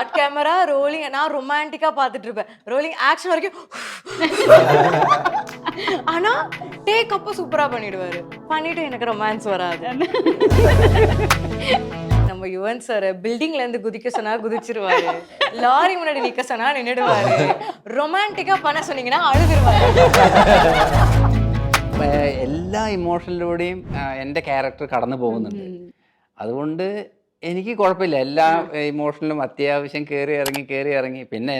Short camera rolling, நான் ரொமான்டிக்கா பார்த்துட்டு இருப்பேன். ரோலிங் ஆக்ஷன் வரைக்கும். ஆனா டேக் அப்ப சூப்பரா பண்ணிடுவாரு. பண்ணிட்டு எனக்கு ரொமான்ஸ் வராது. நம்ம யுவன் சார் பில்டிங்ல இருந்து குதிக்க சொன்னா குதிச்சிருவாரு, லாரி முன்னாடி நிக்க சொன்னா நின்னுடுவாரு, ரொமான்டிக்கா பண்ண சொன்னீங்கன்னா அழுதுருவாரு. എല്ലാ ഇമോഷനിലൂടെയും എൻ്റെ ക്യാരക്ടർ കടന്നു പോകുന്നുണ്ട്. അതുകൊണ്ട് എനിക്ക് കുഴപ്പമില്ല. എല്ലാ ഇമോഷനിലും അത്യാവശ്യം കയറി ഇറങ്ങി പിന്നെ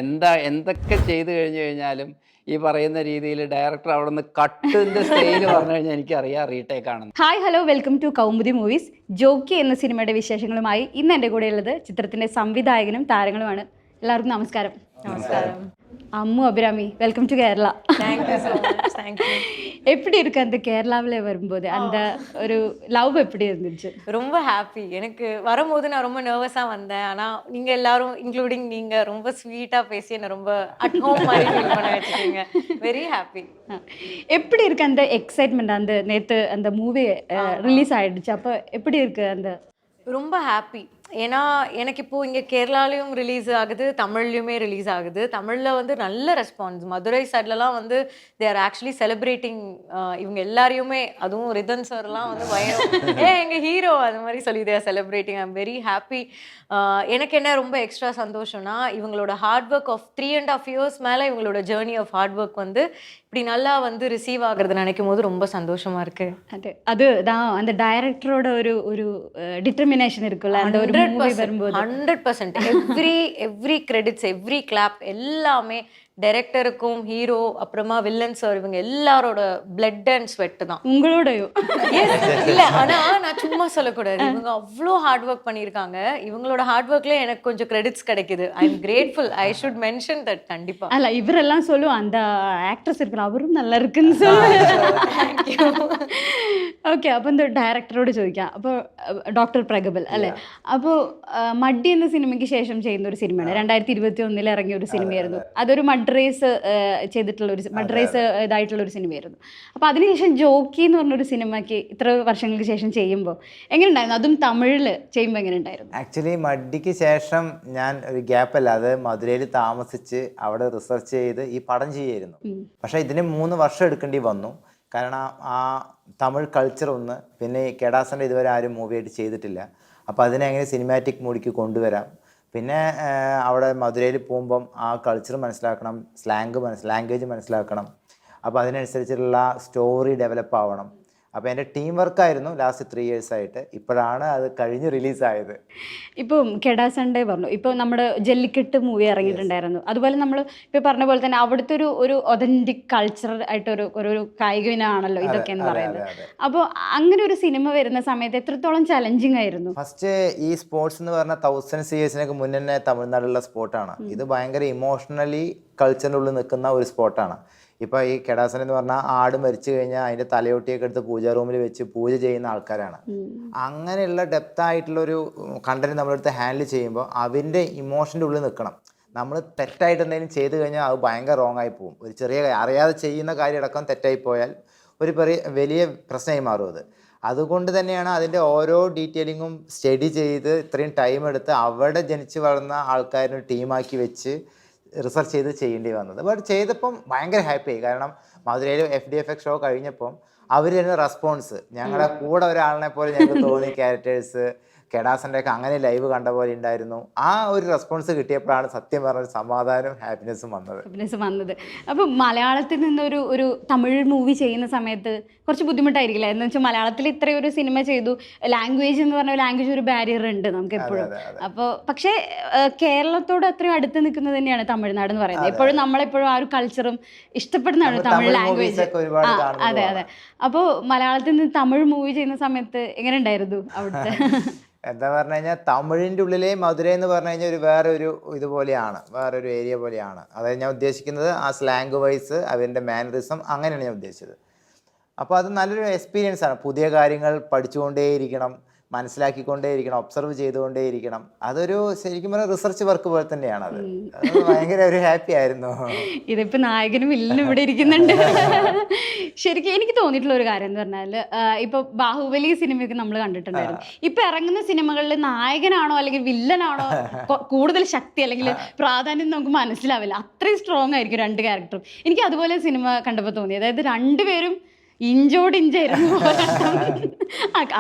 എന്തൊക്കെ ചെയ്തു കഴിഞ്ഞാലും ഈ പറയുന്ന രീതിയിൽ ഡയറക്ടർ അവിടെ നിന്ന് കട്ടിൻ്റെ സ്റ്റൈൽ പറഞ്ഞു കഴിഞ്ഞാൽ എനിക്കറിയാം റീടേക്കാണെന്ന്. Hi hello, welcome to Kaumudi movies. Jockey എന്ന സിനിമയുടെ വിശേഷങ്ങളുമായി ഇന്ന് എൻ്റെ കൂടെയുള്ളത് ചിത്രത്തിൻ്റെ സംവിധായകനും താരങ്ങളുമാണ്. എല്ലാവർക്കും നമസ്കാരം. നമസ്കാരം. Ammu Abhirami, welcome to Kerala. Thank you so much. Thank you. எப்படி இருக்கு அந்த கேரளாவில் வரும்போது அந்த ஒரு லவ் எப்படி இருந்துச்சு? ரொம்ப ஹாப்பி. எனக்கு வரும்போது நான் ரொம்ப நர்வஸாக வந்தேன். ஆனால் நீங்கள் எல்லாரும் இன்க்ளூடிங் நீங்கள் ரொம்ப ஸ்வீட்டாக பேசி என்னை ரொம்ப அட் ஹோம் மாதிரி ஃபீல் பண்ண வச்சுட்டீங்க. Very happy. எப்படி இருக்கு அந்த எக்ஸைட்மெண்ட்? அந்த நேற்று அந்த மூவி ரிலீஸ் ஆகிடுச்சு, அப்போ எப்படி இருக்கு அந்த? ரொம்ப ஹாப்பி. ஏன்னா எனக்கு இப்போது இங்கே கேரளாலையும் ரிலீஸ் ஆகுது, தமிழ்லையுமே ரிலீஸ் ஆகுது. தமிழில் வந்து நல்ல ரெஸ்பான்ஸ். மதுரை சைட்லலாம் வந்து தே ஆர் ஆக்சுவலி செலிப்ரேட்டிங் இவங்க எல்லாரையுமே. அதுவும் ரிதன் சார்லாம் வந்து எங்கள் ஹீரோ அது மாதிரி சொல்லி they are celebrating. I am very happy. எனக்கு என்ன ரொம்ப எக்ஸ்ட்ரா சந்தோஷம்னா இவங்களோட ஹார்ட் ஒர்க் ஆஃப் 3.5 years மேலே இவங்களோட ஜேர்னி ஆஃப் ஹார்ட் ஒர்க் வந்து இப்படி நல்லா வந்து ரிசீவ் ஆகுறது நினைக்கும் போது ரொம்ப சந்தோஷமா இருக்கு. அதுதான் அந்த டைரக்டரோட ஒரு ஒரு டிட்டர்மினேஷன் இருக்குல்ல, அந்த ஒரு மூவி வரும்போது 100%. எவ்ரி கிரெடிட்ஸ், எவ்ரி கிளாப் எல்லாமே டைரக்டருக்கும் ஹீரோ அப்புறமா வில்லன் சார் இவங்க எல்லாரோட பிளட் அண்ட் ஸ்வெட் தான். உங்களோடயும் இல்ல, ஆனா நான் சும்மா சொல்லக்கூடாது. இவங்க அவ்வளோ ஹார்ட் ஒர்க் பண்ணியிருக்காங்க. இவங்களோட ஹார்ட் ஒர்க்ல எனக்கு கொஞ்சம் கிரெடிட்ஸ் கிடைக்குது. I am grateful. I should mention that. கண்டிப்பா. அல்ல, இவரெல்லாம் சொல்லுவோம் அந்த ஆக்ட்ரஸ் இருக்கிற அவரும் நல்லா இருக்குன்னு சொல்லுவேன். ഓക്കെ, അപ്പോൾ എന്താ ഡയറക്ടറോട് ചോദിക്കാം. അപ്പോൾ ഡോക്ടർ പ്രഗബൽ അല്ലേ? അപ്പോൾ മഡ്ഡി എന്ന സിനിമയ്ക്ക് ശേഷം ചെയ്യുന്ന ഒരു സിനിമയാണ്. 2021 ഇറങ്ങിയ ഒരു സിനിമയായിരുന്നു. അതൊരു മഡ്രേസ് ചെയ്തിട്ടുള്ള ഒരു മഡ്രേസ് ഇതായിട്ടുള്ള ഒരു സിനിമയായിരുന്നു. അപ്പോൾ അതിനുശേഷം ജോക്കി എന്ന് പറഞ്ഞൊരു സിനിമയ്ക്ക് ഇത്ര വർഷങ്ങൾക്ക് ശേഷം ചെയ്യുമ്പോൾ എങ്ങനെയുണ്ടായിരുന്നു? അതും തമിഴിൽ ചെയ്യുമ്പോൾ എങ്ങനെയുണ്ടായിരുന്നു? ആക്ച്വലി മഡ്ഡിക്ക് ശേഷം ഞാൻ ഒരു ഗ്യാപ്പ് അല്ലാതെ മധുരയിൽ താമസിച്ച് അവിടെ റിസർച്ച് ചെയ്ത് ഈ പടം ചെയ്യായിരുന്നു. പക്ഷേ ഇതിന് 3 വർഷം എടുക്കേണ്ടി വന്നു. കാരണം ആ തമിഴ് കൾച്ചർ ഒന്ന്, പിന്നെ ഈ കെടാസൻ്റെ ഇതുവരെ ആരും മൂവിയായിട്ട് ചെയ്തിട്ടില്ല. അപ്പോൾ അതിനെ എങ്ങനെ സിനിമാറ്റിക് മൂഡിക്ക് കൊണ്ടുവരാം. പിന്നെ അവിടെ മധുരയിൽ പോകുമ്പം ആ കൾച്ചർ മനസ്സിലാക്കണം, ലാംഗ്വേജ് മനസ്സിലാക്കണം. അപ്പോൾ അതിനനുസരിച്ചുള്ള സ്റ്റോറി ഡെവലപ്പ് ആവണം. അപ്പോൾ എൻ്റെ ടീം വർക്കായിരുന്നു ലാസ്റ്റ് 3 years ആയിട്ട്. ഇപ്പോഴാണ് അത് കഴിഞ്ഞ് റിലീസായത്. ഇപ്പം കെടാ സൺഡേ പറഞ്ഞു, ഇപ്പോൾ നമ്മുടെ ജല്ലിക്കെട്ട് മൂവി ഇറങ്ങിയിട്ടുണ്ടായിരുന്നു. അതുപോലെ നമ്മൾ ഇപ്പോൾ പറഞ്ഞ പോലെ തന്നെ അവിടുത്തെ ഒരു ഒതൻറ്റിക് കൾച്ചർ ആയിട്ടൊരു ഒരു കായിക ഇനമാണല്ലോ ഇതൊക്കെ എന്ന് പറയുന്നത്. അപ്പോൾ അങ്ങനെ ഒരു സിനിമ വരുന്ന സമയത്ത് എത്രത്തോളം ചലഞ്ചിങ് ആയിരുന്നു? ഫസ്റ്റ് ഈ സ്പോർട്സ് എന്ന് പറഞ്ഞാൽ 1000 years മുന്നേ തമിഴ്നാട്ടിലുള്ള സ്പോർട്ടാണ്. ഇത് ഭയങ്കര ഇമോഷണലി കൾച്ചറിൻ്റെ ഉള്ളിൽ നിൽക്കുന്ന ഒരു സ്പോർട്ടാണ്. ഇപ്പോൾ ഈ കെടാസൻ എന്ന് പറഞ്ഞാൽ ആട് മരിച്ചു കഴിഞ്ഞാൽ അതിൻ്റെ തലയൊട്ടിയൊക്കെ എടുത്ത് പൂജാ റൂമിൽ വെച്ച് പൂജ ചെയ്യുന്ന ആൾക്കാരാണ്. അങ്ങനെയുള്ള ഡെപ്ത് ആയിട്ടുള്ളൊരു കണ്ടന്റ് നമ്മളെടുത്ത് ഹാൻഡിൽ ചെയ്യുമ്പോൾ അവൻ്റെ ഇമോഷൻ്റെ ഉള്ളിൽ നിൽക്കണം. നമ്മൾ തെറ്റായിട്ട് എന്തെങ്കിലും ചെയ്ത് കഴിഞ്ഞാൽ അത് ഭയങ്കര റോങ് ആയി പോകും. ഒരു ചെറിയ അറിയാതെ ചെയ്യുന്ന കാര്യം അടക്കം തെറ്റായി പോയാൽ ഒരു വലിയ പ്രശ്നമായി മാറും അത്. അതുകൊണ്ട് തന്നെയാണ് അതിൻ്റെ ഓരോ ഡീറ്റെയിലിങ്ങും സ്റ്റഡി ചെയ്ത് ഇത്രയും ടൈം എടുത്ത് അവിടെ ജനിച്ച് വളർന്ന ആൾക്കാരെ ടീമാക്കി വെച്ച് റിസർച്ച് ചെയ്ത് ചെയ്യേണ്ടി വന്നത്. ബട്ട് ചെയ്തപ്പം ഭയങ്കര ഹാപ്പിയായി. കാരണം മധുരയിൽ FDFX ഷോ കഴിഞ്ഞപ്പം അവർ തരുന്ന റെസ്പോൺസ്, ഞങ്ങളുടെ കൂടെ ഒരാളിനെ പോലെ ഞങ്ങൾക്ക് തോന്നി. ക്യാരക്ടേഴ്സ് കെടാസൻ്റെ ഒക്കെ അങ്ങനെ ലൈവ് കണ്ട പോലെ ഉണ്ടായിരുന്നു. ആ ഒരു റെസ്പോൺസ് കിട്ടിയപ്പോഴാണ് സത്യം പറഞ്ഞ സമാധാനവും ഹാപ്പിനെസ്സും വന്നത്. അപ്പോൾ മലയാളത്തിൽ നിന്നൊരു ഒരു തമിഴ് മൂവി ചെയ്യുന്ന സമയത്ത് കുറച്ച് ബുദ്ധിമുട്ടായിരിക്കില്ല? എന്ന് വെച്ചാൽ മലയാളത്തിൽ ഇത്രയും ഒരു സിനിമ ചെയ്തു, ലാംഗ്വേജ് എന്ന് പറഞ്ഞ ലാംഗ്വേജ് ഒരു ബാരിയർ ഉണ്ട് നമുക്ക് എപ്പോഴും. അപ്പോൾ പക്ഷേ കേരളത്തോട് അത്രയും അടുത്ത് നിൽക്കുന്നത് തന്നെയാണ് തമിഴ്നാട് എന്ന് പറയുന്നത്. എപ്പോഴും നമ്മളെപ്പോഴും ആ ഒരു കൾച്ചറും ഇഷ്ടപ്പെടുന്നതാണ് തമിഴ് ലാംഗ്വേജ്. അതെ. അപ്പോൾ മലയാളത്തിൽ നിന്ന് തമിഴ് മൂവി ചെയ്യുന്ന സമയത്ത് എങ്ങനെ ഉണ്ടായിരുന്നു അവിടുത്തെ? എന്താ പറഞ്ഞു കഴിഞ്ഞാൽ തമിഴിൻ്റെ ഉള്ളിലെ മധുര എന്ന് പറഞ്ഞു കഴിഞ്ഞാൽ വേറൊരു ഇതുപോലെയാണ്, വേറൊരു ഏരിയ പോലെയാണ്. അതായത് ഞാൻ ഉദ്ദേശിക്കുന്നത് ആ സ്ലാങ് വൈസ് അവൻ്റെ മാനറിസം അങ്ങനെയാണ് ഞാൻ ഉദ്ദേശിച്ചത്. അപ്പോൾ അത് നല്ലൊരു എക്സ്പീരിയൻസ് ആണ്. പുതിയ കാര്യങ്ങൾ പഠിച്ചുകൊണ്ടേയിരിക്കണം. മനസ്സിലാക്കിക്കൊണ്ടേയിരിക്കണം, ഒബ്സർവ് ചെയ്തുകൊണ്ടേയിരിക്കണം. അതൊരു ശരിക്കും പറഞ്ഞാൽ റിസർച്ച് വർക്ക് പോലെ തന്നെയാണ് അത്. അത് ഭയങ്കര ഒരു ഹാപ്പി ആയിരുന്നു. ഇതിപ്പോ നായകനും വില്ലനും ഇവിടെ ഇരിക്കുന്നുണ്ട്. ശരിക്കും എനിക്ക് തോന്നിയിട്ടുള്ള ഒരു കാര്യം എന്ന് പറഞ്ഞാൽ ഇപ്പൊ ബാഹുബലി സിനിമയൊക്കെ നമ്മൾ കണ്ടിട്ടുണ്ടായിരുന്നു. ഇപ്പൊ ഇറങ്ങുന്ന സിനിമകളിൽ നായകനാണോ അല്ലെങ്കിൽ വില്ലനാണോ കൂടുതൽ ശക്തി അല്ലെങ്കിൽ പ്രാധാന്യം നമുക്ക് മനസ്സിലാവില്ല. അത്രയും സ്ട്രോങ് ആയിരിക്കും രണ്ട് ക്യാരക്ടറും. എനിക്ക് അതുപോലെ സിനിമ കണ്ടപ്പോൾ തോന്നി. അതായത് രണ്ടുപേരും ഇഞ്ചോടിഞ്ചായിരുന്നു.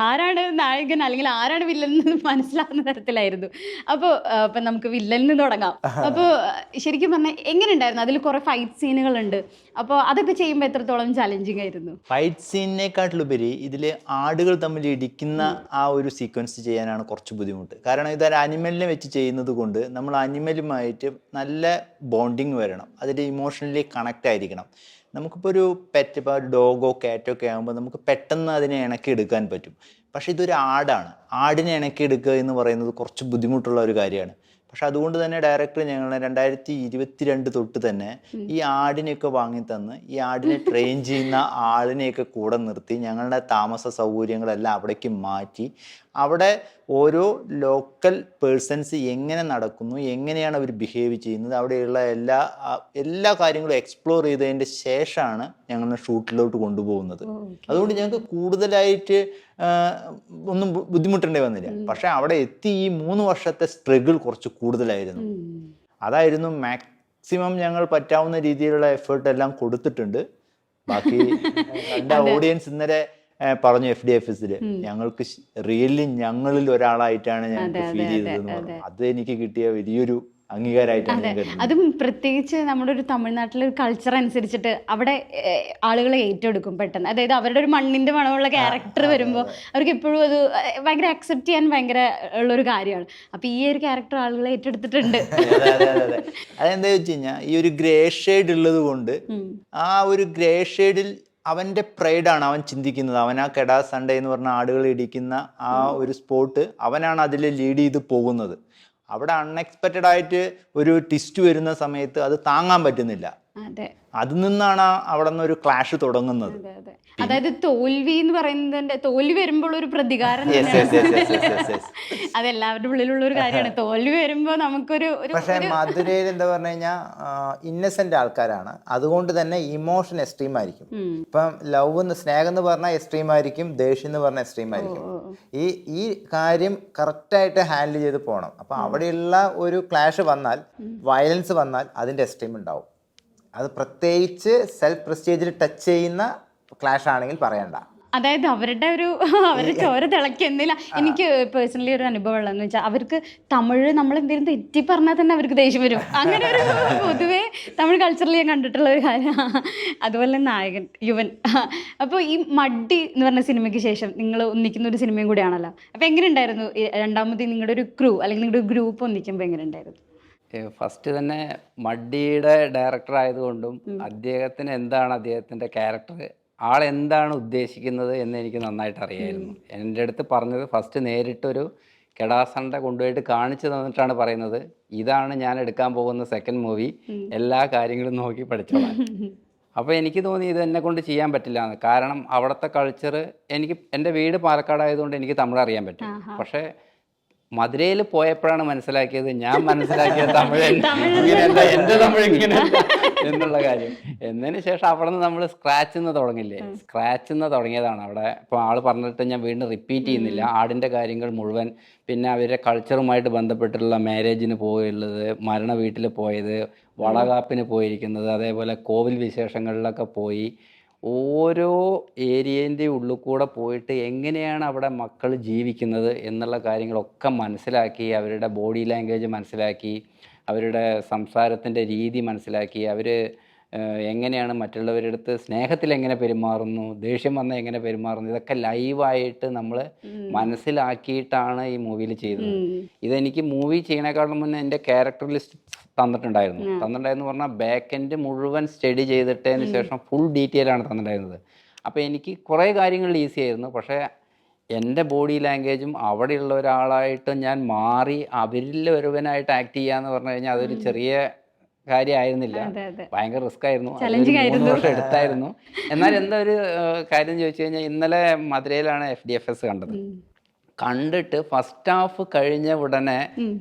ആരാണ് നായകൻ അല്ലെങ്കിൽ ആരാണ് വില്ലൻ എന്ന് മനസ്സിലാവുന്ന തരത്തിലായിരുന്നു. അപ്പോൾ അപ്പം നമുക്ക് വില്ലനിൽ നിന്ന് തുടങ്ങാം. അപ്പോൾ ശരിക്കും പറഞ്ഞാൽ എങ്ങനെ ഉണ്ടായിരുന്നു? അതിൽ കുറേ ഫൈറ്റ് സീനുകളുണ്ട്. അപ്പോൾ അതൊക്കെ ചെയ്യുമ്പോൾ എത്രത്തോളം ചലഞ്ചിങ് ആയിരുന്നു? ഫൈറ്റ് സീനിനെക്കാട്ടിലുപരി ഇതിൽ ആടുകൾ തമ്മിൽ ഇടിക്കുന്ന ആ ഒരു സീക്വൻസ് ചെയ്യാനാണ് കുറച്ച് ബുദ്ധിമുട്ട്. കാരണം ഇതൊരു അനിമലിനെ വെച്ച് ചെയ്യുന്നത് കൊണ്ട് നമ്മൾ അനിമലുമായിട്ട് നല്ല ബോണ്ടിങ് വരണം, അതിൽ ഇമോഷണലി കണക്റ്റ് ആയിരിക്കണം. നമുക്കിപ്പോൾ ഒരു പെറ്റ്, ഇപ്പോൾ ഒരു ഡോഗോ കാറ്റോ ഒക്കെ ആകുമ്പോൾ നമുക്ക് പെട്ടെന്ന് അതിനെ ഇണക്കി എടുക്കാൻ പറ്റും. പക്ഷേ ഇതൊരു ആടാണ്. ആടിനെ ഇണക്കി എടുക്കുക എന്ന് പറയുന്നത് കുറച്ച് ബുദ്ധിമുട്ടുള്ള ഒരു കാര്യമാണ്. പക്ഷെ അതുകൊണ്ട് തന്നെ ഡയറക്ടർ ഞങ്ങൾ 2022 തൊട്ട് തന്നെ ഈ ആടിനെയൊക്കെ വാങ്ങിത്തന്ന് ഈ ആടിനെ ട്രെയിൻ ചെയ്യുന്ന ആളിനെയൊക്കെ കൂടെ നിർത്തി ഞങ്ങളുടെ താമസ സൗകര്യങ്ങളെല്ലാം അവിടേക്ക് മാറ്റി അവിടെ ഓരോ ലോക്കൽ പേഴ്സൺസ് എങ്ങനെ നടക്കുന്നു, എങ്ങനെയാണ് അവർ ബിഹേവ് ചെയ്യുന്നത്, അവിടെയുള്ള എല്ലാ കാര്യങ്ങളും എക്സ്പ്ലോർ ചെയ്തതിൻ്റെ ശേഷമാണ് ഞങ്ങൾ ഷൂട്ടിലോട്ട് കൊണ്ടുപോകുന്നത്. അതുകൊണ്ട് ഞങ്ങൾക്ക് കൂടുതലായിട്ട് ഒന്നും ബുദ്ധിമുട്ടേണ്ടി വന്നില്ല. പക്ഷെ അവിടെ എത്തി ഈ 3 വർഷത്തെ സ്ട്രഗിൾ കുറച്ച് കൂടുതലായിരുന്നു. അതായിരുന്നു മാക്സിമം ഞങ്ങൾ പറ്റാവുന്ന രീതിയിലുള്ള എഫേർട്ട് എല്ലാം കൊടുത്തിട്ടുണ്ട്. ബാക്കി കണ്ട ഓഡിയൻസ് ഇന്നലെ പറഞ്ഞു FDFSല് ഞങ്ങൾക്ക് റിയലി ഞങ്ങളിൽ ഒരാളായിട്ടാണ് ഞങ്ങൾക്ക് ഫീൽ ചെയ്തതെന്ന് പറഞ്ഞു. അത് എനിക്ക് കിട്ടിയ വലിയൊരു അംഗീകാരമായിട്ടാണ്. അതും പ്രത്യേകിച്ച് നമ്മുടെ ഒരു തമിഴ്നാട്ടിലെ ഒരു കൾച്ചർ അനുസരിച്ചിട്ട് അവിടെ ആളുകളെ ഏറ്റെടുക്കും പെട്ടെന്ന്. അതായത് അവരുടെ ഒരു മണ്ണിന്റെ മണമുള്ള ക്യാരക്ടർ വരുമ്പോൾ അവർക്ക് എപ്പോഴും അത് ഭയങ്കര അക്സെപ്റ്റ് ചെയ്യാൻ ഭയങ്കര ഉള്ളൊരു കാര്യമാണ്. അപ്പൊ ഈ ഒരു ക്യാരക്ടർ ആളുകളെ ഏറ്റെടുത്തിട്ടുണ്ട്. അതെന്താ വെച്ച് കഴിഞ്ഞാൽ ഈ ഒരു ഗ്രേ ഷെയ്ഡ് ഉള്ളത് കൊണ്ട് ആ ഒരു ഗ്രേ ഷെയ്ഡിൽ അവൻ്റെ പ്രൈഡാണ് അവൻ ചിന്തിക്കുന്നത്. അവൻ ആ കെടാ സൺഡേ എന്ന് പറഞ്ഞ ആടുകൾ ഇടിക്കുന്ന ആ ഒരു സ്പോട്ട് അവനാണ് അതിൽ ലീഡ് ചെയ്ത് പോകുന്നത്. അവിടെ അൺഎക്സ്പെക്റ്റഡ് ആയിട്ട് ഒരു ട്വിസ്റ്റ് വരുന്ന സമയത്ത് അത് താങ്ങാൻ പറ്റുന്നില്ല. അതിൽ നിന്നാണ് അവിടെ നിന്ന് ഒരു ക്ലാഷ് തുടങ്ങുന്നത്. അതായത് തോൽവി എന്ന് പറയുന്നതിന്റെ തോൽവി വരുമ്പോൾ ഒരു പ്രതികാരം അതെല്ലാവരുടെ ഉള്ളിലുള്ള ഒരു കാര്യമാണ്. തോൽവി വരുമ്പോൾ നമുക്കൊരു പക്ഷെ മധുരയിൽ എന്താ പറഞ്ഞു കഴിഞ്ഞാൽ ഇന്നസെന്റ് ആൾക്കാരാണ്, അതുകൊണ്ട് തന്നെ ഇമോഷൻ എക്സ്ട്രീം ആയിരിക്കും. ഇപ്പം ലവ് സ്നേഹം എന്ന് പറഞ്ഞാൽ എക്സ്ട്രീം ആയിരിക്കും, ദേഷ്യം എന്ന് പറഞ്ഞാൽ എക്സ്ട്രീം ആയിരിക്കും. ഈ കാര്യം കറക്റ്റായിട്ട് ഹാൻഡിൽ ചെയ്ത് പോകണം. അപ്പം അവിടെയുള്ള ഒരു ക്ലാഷ് വന്നാൽ, വയലൻസ് വന്നാൽ അതിൻ്റെ എക്സ്ട്രീം ഉണ്ടാവും. അത് പ്രത്യേകിച്ച് സെൽഫ് പ്രസ്റ്റീജിൽ ടച്ച് ചെയ്യുന്ന ക്ലാഷ് ആണെങ്കിൽ പറയണ്ട. അതായത് അവരുടെ ചോര തിളക്കുന്നില്ല. എനിക്ക് പേഴ്സണലി ഒരു അനുഭവം ഉള്ളതെന്ന് വെച്ചാൽ അവർക്ക് തമിഴ് നമ്മൾ എന്തെങ്കിലും തെറ്റി പറഞ്ഞാൽ തന്നെ അവർക്ക് ദേഷ്യം വരും. അങ്ങനെ ഒരു പൊതുവേ തമിഴ് കൾച്ചറിൽ ഞാൻ കണ്ടിട്ടുള്ള ഒരു കാര്യമാണ്. അതുപോലെ നായകൻ യുവൻ. അപ്പോൾ ഈ മഡ്ഡി എന്ന് പറഞ്ഞ സിനിമയ്ക്ക് ശേഷം നിങ്ങൾ ഒന്നിക്കുന്ന ഒരു സിനിമയും കൂടിയാണല്ലോ. അപ്പോൾ എങ്ങനെ ഉണ്ടായിരുന്നു രണ്ടാമത് നിങ്ങളുടെ ഒരു ക്രൂ അല്ലെങ്കിൽ നിങ്ങളുടെ ഒരു ഗ്രൂപ്പ് ഒന്നിക്കുമ്പോൾ എങ്ങനെ ഉണ്ടായിരുന്നു? ഫസ്റ്റ് തന്നെ മഡ്ഡിയുടെ ഡയറക്ടർ ആയതുകൊണ്ടും അദ്ദേഹത്തിന് എന്താണ് അദ്ദേഹത്തിൻ്റെ ക്യാരക്ടർ, ആളെന്താണ് ഉദ്ദേശിക്കുന്നത് എന്ന് എനിക്ക് നന്നായിട്ട് അറിയായിരുന്നു. എൻ്റെ അടുത്ത് പറഞ്ഞത് ഫസ്റ്റ് നേരിട്ടൊരു കെടാസണ്ട കൊണ്ടുപോയിട്ട് കാണിച്ചു തന്നിട്ടാണ് പറയുന്നത്, ഇതാണ് ഞാൻ എടുക്കാൻ പോകുന്ന സെക്കൻഡ് മൂവി, എല്ലാ കാര്യങ്ങളും നോക്കി പഠിച്ചോളാം. അപ്പോൾ എനിക്ക് തോന്നി ഇത് എന്നെ കൊണ്ട് ചെയ്യാൻ പറ്റില്ല എന്ന്. കാരണം അവിടുത്തെ കൾച്ചർ, എനിക്ക് എൻ്റെ വീട് പാലക്കാട് ആയതുകൊണ്ട് എനിക്ക് തമിഴ് അറിയാൻ പറ്റും. പക്ഷേ മധുരയിൽ പോയപ്പോഴാണ് മനസ്സിലാക്കിയത്, ഞാൻ മനസ്സിലാക്കിയ തമിഴ് ഇങ്ങനെയല്ല, എൻ്റെ തമിഴ് ഇങ്ങനെയല്ല എന്നുള്ള കാര്യം. എന്നതിന് ശേഷം അവിടെ നിന്ന് നമ്മൾ സ്ക്രാച്ചിൽ നിന്ന് തുടങ്ങില്ലേ, സ്ക്രാച്ചിൽ നിന്ന് തുടങ്ങിയതാണ് അവിടെ. ഇപ്പോൾ ആൾ പറഞ്ഞിട്ട് ഞാൻ വീണ്ടും റിപ്പീറ്റ് ചെയ്യുന്നില്ല. ആടിൻ്റെ കാര്യങ്ങൾ മുഴുവൻ, പിന്നെ അവരുടെ കൾച്ചറുമായിട്ട് ബന്ധപ്പെട്ടിട്ടുള്ള മാരേജിന് പോയുള്ളത്, മരണ വീട്ടിൽ പോയത്, വളകാപ്പിന് പോയിരിക്കുന്നത്, അതേപോലെ കോവിൽ വിശേഷങ്ങളിലൊക്കെ പോയി ഓരോ ഏരിയേൻ്റെ ഉള്ളിൽ കൂടെ പോയിട്ട് എങ്ങനെയാണ് അവിടെ മക്കൾ ജീവിക്കുന്നത് എന്നുള്ള കാര്യങ്ങളൊക്കെ മനസ്സിലാക്കി, അവരുടെ ബോഡി ലാംഗ്വേജ് മനസ്സിലാക്കി, അവരുടെ സംസാരത്തിൻ്റെ രീതി മനസ്സിലാക്കി, അവർ എങ്ങനെയാണ് മറ്റുള്ളവരുടെ അടുത്ത് സ്നേഹത്തിൽ എങ്ങനെ പെരുമാറുന്നു, ദേഷ്യം വന്നാൽ എങ്ങനെ പെരുമാറുന്നു, ഇതൊക്കെ ലൈവായിട്ട് നമ്മൾ മനസ്സിലാക്കിയിട്ടാണ് ഈ മൂവിയിൽ ചെയ്തത്. ഇതെനിക്ക് മൂവി ചെയ്യണേക്കാളും മുന്നേ എൻ്റെ ക്യാരക്ടർ ലിസ്റ്റ് തന്നിട്ടുണ്ടായിരുന്നു പറഞ്ഞാൽ ബാക്ക് എൻഡ് മുഴുവൻ സ്റ്റഡി ചെയ്തിട്ടതിന് ശേഷം ഫുൾ ഡീറ്റെയിൽ ആണ് തന്നിട്ടുണ്ടായിരുന്നത്. അപ്പോൾ എനിക്ക് കുറേ കാര്യങ്ങൾ ഈസി ആയിരുന്നു. പക്ഷേ എൻ്റെ ബോഡി ലാംഗ്വേജും അവിടെയുള്ള ഒരാളായിട്ട് ഞാൻ മാറി അവരിൽ ഒരുവനായിട്ട് ആക്ട് ചെയ്യാന്ന് പറഞ്ഞു കഴിഞ്ഞാൽ അതൊരു ചെറിയ കാര്യമായിരുന്നില്ല, ഭയങ്കര റിസ്ക് ആയിരുന്നു, 3 വർഷം എടുത്തായിരുന്നു. എന്നാൽ എന്താ ഒരു കാര്യം ചോദിച്ചു കഴിഞ്ഞാൽ, ഇന്നലെ മധുരയിലാണ് FDFS കണ്ടത്. കണ്ടിട്ട് ഫസ്റ്റ് ഹാഫ് കഴിഞ്ഞ ഉടനെ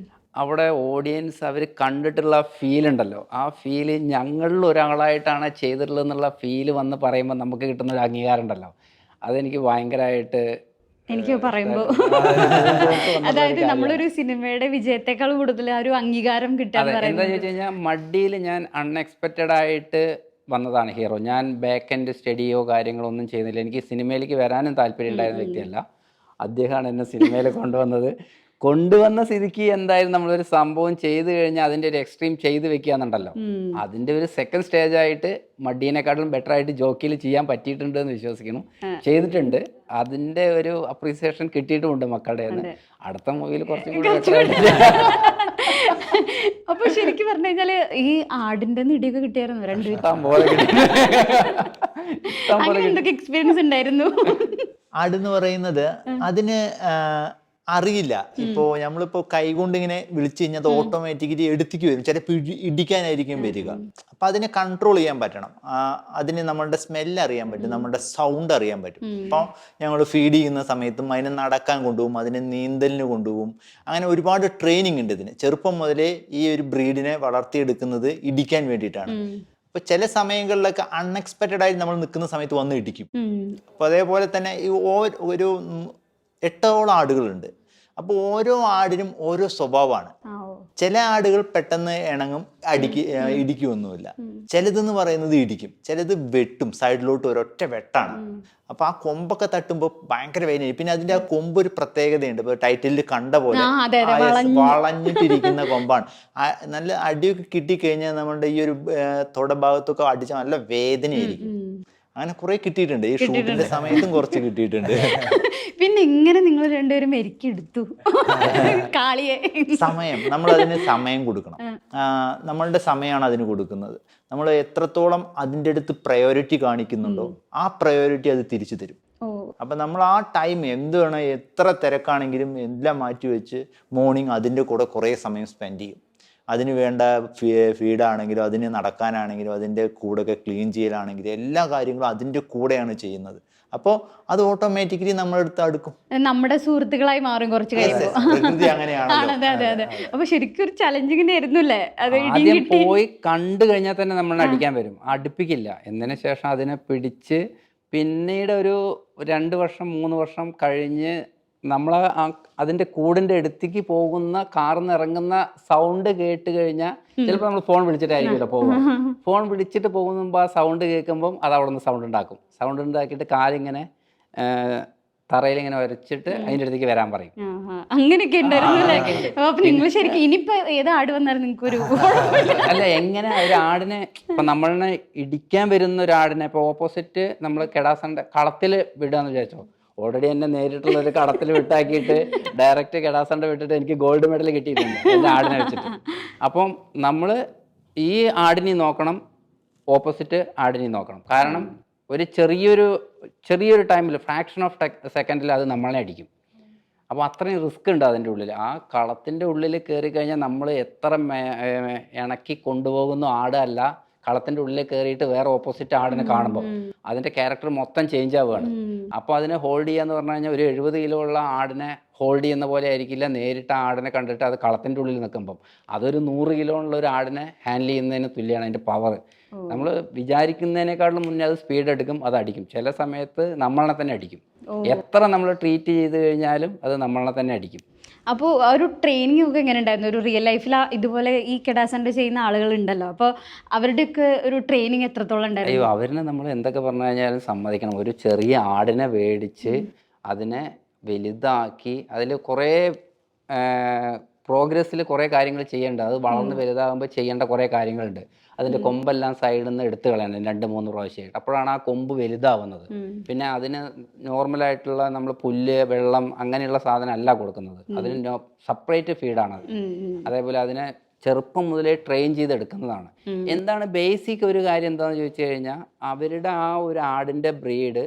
അവിടെ ഓഡിയൻസ് അവർ കണ്ടിട്ടുള്ള ഫീൽ ഉണ്ടല്ലോ, ആ ഫീല് ഞങ്ങളിൽ ഒരാളായിട്ടാണ് ചെയ്തിട്ടുള്ളത് എന്നുള്ള ഫീല് വന്ന് പറയുമ്പോൾ നമുക്ക് കിട്ടുന്ന ഒരു അംഗീകാരം ഉണ്ടല്ലോ, അതെനിക്ക് ഭയങ്കരമായിട്ട് എനിക്ക് പറയുമ്പോൾ അതായത് നമ്മളൊരു സിനിമയുടെ വിജയത്തെക്കാൾ കൂടുതൽ ആ ഒരു അംഗീകാരം കിട്ടാൻ എന്താ പറയുന്നത്. ചോദിച്ചു കഴിഞ്ഞാൽ മഡ്ഡിയിൽ ഞാൻ അൺഎക്സ്പെക്റ്റഡ് ആയിട്ട് വന്നതാണ് ഹീറോ. ഞാൻ ബാക്ക് എൻഡ് സ്റ്റഡിയോ കാര്യങ്ങളോ ഒന്നും ചെയ്യുന്നില്ല. എനിക്ക് സിനിമയിലേക്ക് വരാനും താല്പര്യം ഉണ്ടായിരുന്ന വ്യക്തിയല്ല. അദ്ദേഹമാണ് എന്നെ സിനിമയിൽ കൊണ്ടുവന്ന സ്ഥിതിക്ക് എന്തായാലും നമ്മളൊരു സംഭവം ചെയ്തു കഴിഞ്ഞാൽ അതിൻ്റെ ഒരു എക്സ്ട്രീം ചെയ്ത് വെക്കുക എന്നുണ്ടല്ലോ, അതിൻ്റെ ഒരു സെക്കൻഡ് സ്റ്റേജ് ആയിട്ട് മഡ്ഡീനെക്കാട്ടിലും ബെറ്റർ ആയിട്ട് ജോക്കിയിൽ ചെയ്യാൻ പറ്റിയിട്ടുണ്ട് എന്ന് വിശ്വസിക്കുന്നു. ചെയ്തിട്ടുണ്ട്. അതിൻ്റെ ഒരു അപ്രീസിയേഷൻ കിട്ടിയിട്ടുമുണ്ട് മക്കളുടെ നിന്ന്. അടുത്ത മൂവിയിൽ കുറച്ചും കൂടി ബെറ്റർ ആയിട്ട്. അപ്പൊ ശരിക്കും പറഞ്ഞു കഴിഞ്ഞാല് ഈ ആടിന്റെ നിടിയൊക്കെ കിട്ടിയായിരുന്നു രണ്ടുപേരും? അങ്ങനെ എന്തൊക്കെ എക്സ്പീരിയൻസ് ഉണ്ടായിരുന്നു? ആടെന്ന് പറയുന്നത് അതിന് അറിയില്ല. ഇപ്പോൾ നമ്മളിപ്പോ കൈകൊണ്ട് ഇങ്ങനെ വിളിച്ചു കഴിഞ്ഞാൽ അത് ഓട്ടോമാറ്റിക്കലി എടുത്തേക്ക് വരും, ചിലപ്പോൾ ഇടിക്കാനായിരിക്കും വരിക. അപ്പൊ അതിനെ കൺട്രോൾ ചെയ്യാൻ പറ്റണം. അതിന് നമ്മളുടെ സ്മെല്ല് അറിയാൻ പറ്റും, നമ്മുടെ സൗണ്ട് അറിയാൻ പറ്റും. അപ്പോൾ ഞങ്ങൾ ഫീഡ് ചെയ്യുന്ന സമയത്തും അതിനെ നടക്കാൻ കൊണ്ടുപോകും, അതിനെ നീന്തലിന് കൊണ്ടുപോകും. അങ്ങനെ ഒരുപാട് ട്രെയിനിങ് ഉണ്ട് ഇതിന്. ചെറുപ്പം മുതലേ ഈ ഒരു ബ്രീഡിനെ വളർത്തിയെടുക്കുന്നത് ഇടിക്കാൻ വേണ്ടിയിട്ടാണ്. അപ്പൊ ചില സമയങ്ങളിലൊക്കെ അൺഎക്സ്പെക്റ്റഡ് ആയിട്ട് നമ്മൾ നിൽക്കുന്ന സമയത്ത് വന്ന് ഇടിക്കും. അപ്പൊ അതേപോലെ തന്നെ ഈ ഒരു 8ഓളം ആടുകളുണ്ട്. അപ്പോൾ ഓരോ ആടിനും ഓരോ സ്വഭാവമാണ്. ചില ആടുകൾ പെട്ടെന്ന് ഇണങ്ങും, ഇടിക്കുമൊന്നുമില്ല. ചിലതെന്ന് പറയുന്നത് ഇടിക്കും, ചിലത് വെട്ടും, സൈഡിലോട്ട് ഒരൊറ്റ വെട്ടാണ്. അപ്പൊ ആ കൊമ്പൊക്കെ തട്ടുമ്പോൾ ഭയങ്കര വേദന. പിന്നെ അതിന്റെ ആ കൊമ്പ് ഒരു പ്രത്യേകതയുണ്ട്. ഇപ്പൊ ടൈറ്റിലിൽ കണ്ട പോലെ വളഞ്ഞിട്ടിരിക്കുന്ന കൊമ്പാണ്. നല്ല അടിയൊക്കെ കിട്ടിക്കഴിഞ്ഞാൽ നമ്മുടെ ഈ ഒരു തൊടഭാഗത്തൊക്കെ അടിച്ചാൽ നല്ല വേദനയായിരിക്കും. അങ്ങനെ കുറെ കിട്ടിയിട്ടുണ്ട്. ഈ ഷൂട്ടിന്റെ സമയത്തും കുറച്ച് കിട്ടിയിട്ടുണ്ട്. പിന്നെ ഇങ്ങനെ നിങ്ങൾ രണ്ടുപേരും മെരുക്കിയെടുത്തു കാളിയെ. സമയം, നമ്മൾ അതിന് സമയം കൊടുക്കണം. നമ്മളുടെ സമയമാണ് അതിന് കൊടുക്കുന്നത്. നമ്മൾ എത്രത്തോളം അതിൻ്റെ അടുത്ത് പ്രയോറിറ്റി കാണിക്കുന്നുണ്ടോ ആ പ്രയോറിറ്റി അത് തിരിച്ചു തരും. അപ്പൊ നമ്മൾ ആ ടൈം എന്ത് വേണം, എത്ര തിരക്കാണെങ്കിലും എല്ലാം മാറ്റി വെച്ച് മോർണിംഗ് അതിൻ്റെ കൂടെ കുറേ സമയം സ്പെൻഡ് ചെയ്യും. അതിന് വേണ്ട ഫീഡാണെങ്കിലും അതിന് നടക്കാനാണെങ്കിലും അതിൻ്റെ കൂടെയൊക്കെ ക്ലീൻ ചെയ്യലാണെങ്കിലും എല്ലാ കാര്യങ്ങളും അതിൻ്റെ കൂടെയാണ് ചെയ്യുന്നത്. അപ്പോൾ അത് ഓട്ടോമാറ്റിക്കലി നമ്മളെടുത്ത് അടുക്കും, നമ്മുടെ സുഹൃത്തുക്കളായി മാറും കുറച്ച് കഴിയുമ്പോൾ. പ്രകൃതി അങ്ങനെയാണല്ലോ. അതെ. അപ്പൊ ശരിക്കും ഒരു ചലഞ്ചിങ് ആയിരുന്നല്ലേ അത്? ആദ്യം പോയി കണ്ടു കഴിഞ്ഞാൽ തന്നെ നമ്മളെ അടിക്കാൻ വരും, അടുപ്പിക്കില്ല. എന്നതിന് ശേഷം അതിനെ പിടിച്ച് പിന്നീട് ഒരു 2 വർഷം 3 വർഷം കഴിഞ്ഞ് നമ്മൾ അതിന്റെ കൂടിന്റെ അടുത്തേക്ക് പോകുന്ന കാറിന്ന് ഇറങ്ങുന്ന സൗണ്ട് കേട്ട് കഴിഞ്ഞാൽ ചിലപ്പോൾ നമ്മൾ ഫോൺ വിളിച്ചിട്ടായിരിക്കുമല്ലോ പോകുക. ഫോൺ വിളിച്ചിട്ട് പോകുമ്പോൾ ആ സൗണ്ട് കേൾക്കുമ്പം അത് അവിടെ നിന്ന് സൗണ്ട് ഉണ്ടാക്കും. സൗണ്ട് ഉണ്ടാക്കിയിട്ട് കാലിങ്ങനെ തറയിലിങ്ങനെ വരച്ചിട്ട് അതിൻ്റെ അടുത്തേക്ക് വരാൻ പറയും. അങ്ങനെയൊക്കെ ഉണ്ടായിരുന്നു. അപ്പൊ നിങ്ങൾ ശരിക്കും ഇനിയിപ്പോ ഏത് ആട് വന്നാലും നിങ്ങൾക്ക് ഒരു അല്ല, എങ്ങനെ ഒരു ആടിനെ ഇപ്പൊ നമ്മളെ ഇടിക്കാൻ വരുന്ന ഒരു ആടിനെ ഇപ്പൊ ഓപ്പോസിറ്റ് നമ്മൾ കെടാസന്റെ കളത്തിൽ വിടുകയെന്ന് വിചാരിച്ചോ. ഓൾറെഡി എന്നെ നേരിട്ടുള്ള ഒരു കടത്തിൽ വിട്ടാക്കിയിട്ട് ഡയറക്റ്റ് കെടാസണ്ട വിട്ടിട്ട് എനിക്ക് ഗോൾഡ് മെഡൽ കിട്ടിയിട്ടുണ്ട് എൻ്റെ ആടിനെ വെച്ചിട്ട്. അപ്പം നമ്മൾ ഈ ആടിനെ നോക്കണം, ഓപ്പോസിറ്റ് ആടിനെ നോക്കണം. കാരണം ഒരു ചെറിയൊരു ടൈമിൽ ഫ്രാക്ഷൻ ഓഫ് സെക്കൻഡിൽ അത് നമ്മളെ അടിക്കും. അപ്പോൾ അത്രയും റിസ്ക് ഉണ്ട് അതിൻ്റെ ഉള്ളിൽ. ആ കളത്തിൻ്റെ ഉള്ളിൽ കയറി കഴിഞ്ഞാൽ നമ്മൾ എത്ര ഇണക്കി കൊണ്ടുപോകുന്നു ആട് അല്ല, കളത്തിൻ്റെ ഉള്ളിൽ കയറിയിട്ട് വേറെ ഓപ്പോസിറ്റ് ആടിനെ കാണുമ്പോൾ അതിൻ്റെ ക്യാരക്ടർ മൊത്തം ചേഞ്ച് ആവുകയാണ്. അപ്പോൾ അതിനെ ഹോൾഡ് ചെയ്യാന്ന് പറഞ്ഞു കഴിഞ്ഞാൽ ഒരു 70 കിലോ ഉള്ള ആടിനെ ഹോൾഡ് ചെയ്യുന്ന പോലെ ആയിരിക്കില്ല നേരിട്ട് ആ ആടിനെ കണ്ടിട്ട് അത് കളത്തിൻ്റെ ഉള്ളിൽ നിൽക്കുമ്പം. അതൊരു 100 കിലോ ഉള്ള ഒരു ആടിനെ ഹാൻഡിൽ ചെയ്യുന്നതിന് തുല്യമാണ് അതിൻ്റെ പവർ. നമ്മൾ വിചാരിക്കുന്നതിനേക്കാളും മുന്നേ അത് സ്പീഡ് എടുക്കും, അത് അടിക്കും. ചില സമയത്ത് നമ്മളെ തന്നെ അടിക്കും. എത്ര നമ്മൾ ട്രീറ്റ് ചെയ്ത് കഴിഞ്ഞാലും അത് നമ്മളെ തന്നെ അടിക്കും. അപ്പോൾ ആ ഒരു ട്രെയിനിങ് ഒക്കെ എങ്ങനെ ഉണ്ടായിരുന്നു? ഒരു റിയൽ ലൈഫിൽ ഇതുപോലെ ഈ കെടാസണ്ട ചെയ്യുന്ന ആളുകളുണ്ടല്ലോ, അപ്പോൾ അവരുടെയൊക്കെ ഒരു ട്രെയിനിങ് എത്രത്തോളം ഉണ്ടായിരുന്നു? അയ്യോ, അവരിനെ നമ്മൾ എന്തൊക്കെ പറഞ്ഞു കഴിഞ്ഞാലും സമ്മതിക്കണം. ഒരു ചെറിയ ആടിനെ മേടിച്ച് അതിനെ വലുതാക്കി അതിൽ കുറേ പ്രോഗ്രസ്സിൽ കുറേ കാര്യങ്ങൾ ചെയ്യേണ്ടത്. അത് വളർന്ന് വലുതാകുമ്പോൾ ചെയ്യേണ്ട കുറേ കാര്യങ്ങളുണ്ട്. അതിൻ്റെ കൊമ്പെല്ലാം സൈഡിൽ നിന്ന് എടുത്തു കളയണം 2-3 പ്രാവശ്യമായിട്ട്. അപ്പോഴാണ് ആ കൊമ്പ് വലുതാവുന്നത്. പിന്നെ അതിന് നോർമലായിട്ടുള്ള നമ്മൾ പുല്ല്, വെള്ളം അങ്ങനെയുള്ള സാധനം അല്ല കൊടുക്കുന്നത്. അതിന് സെപ്പറേറ്റ് ഫീഡാണത്. അതേപോലെ അതിനെ ചെറുപ്പം മുതലേ ട്രെയിൻ ചെയ്തെടുക്കുന്നതാണ്. എന്താണ് ബേസിക് ഒരു കാര്യം എന്താണെന്ന് ചോദിച്ചു കഴിഞ്ഞാൽ അവരുടെ ആ ഒരു ആടിൻ്റെ ബ്രീഡ്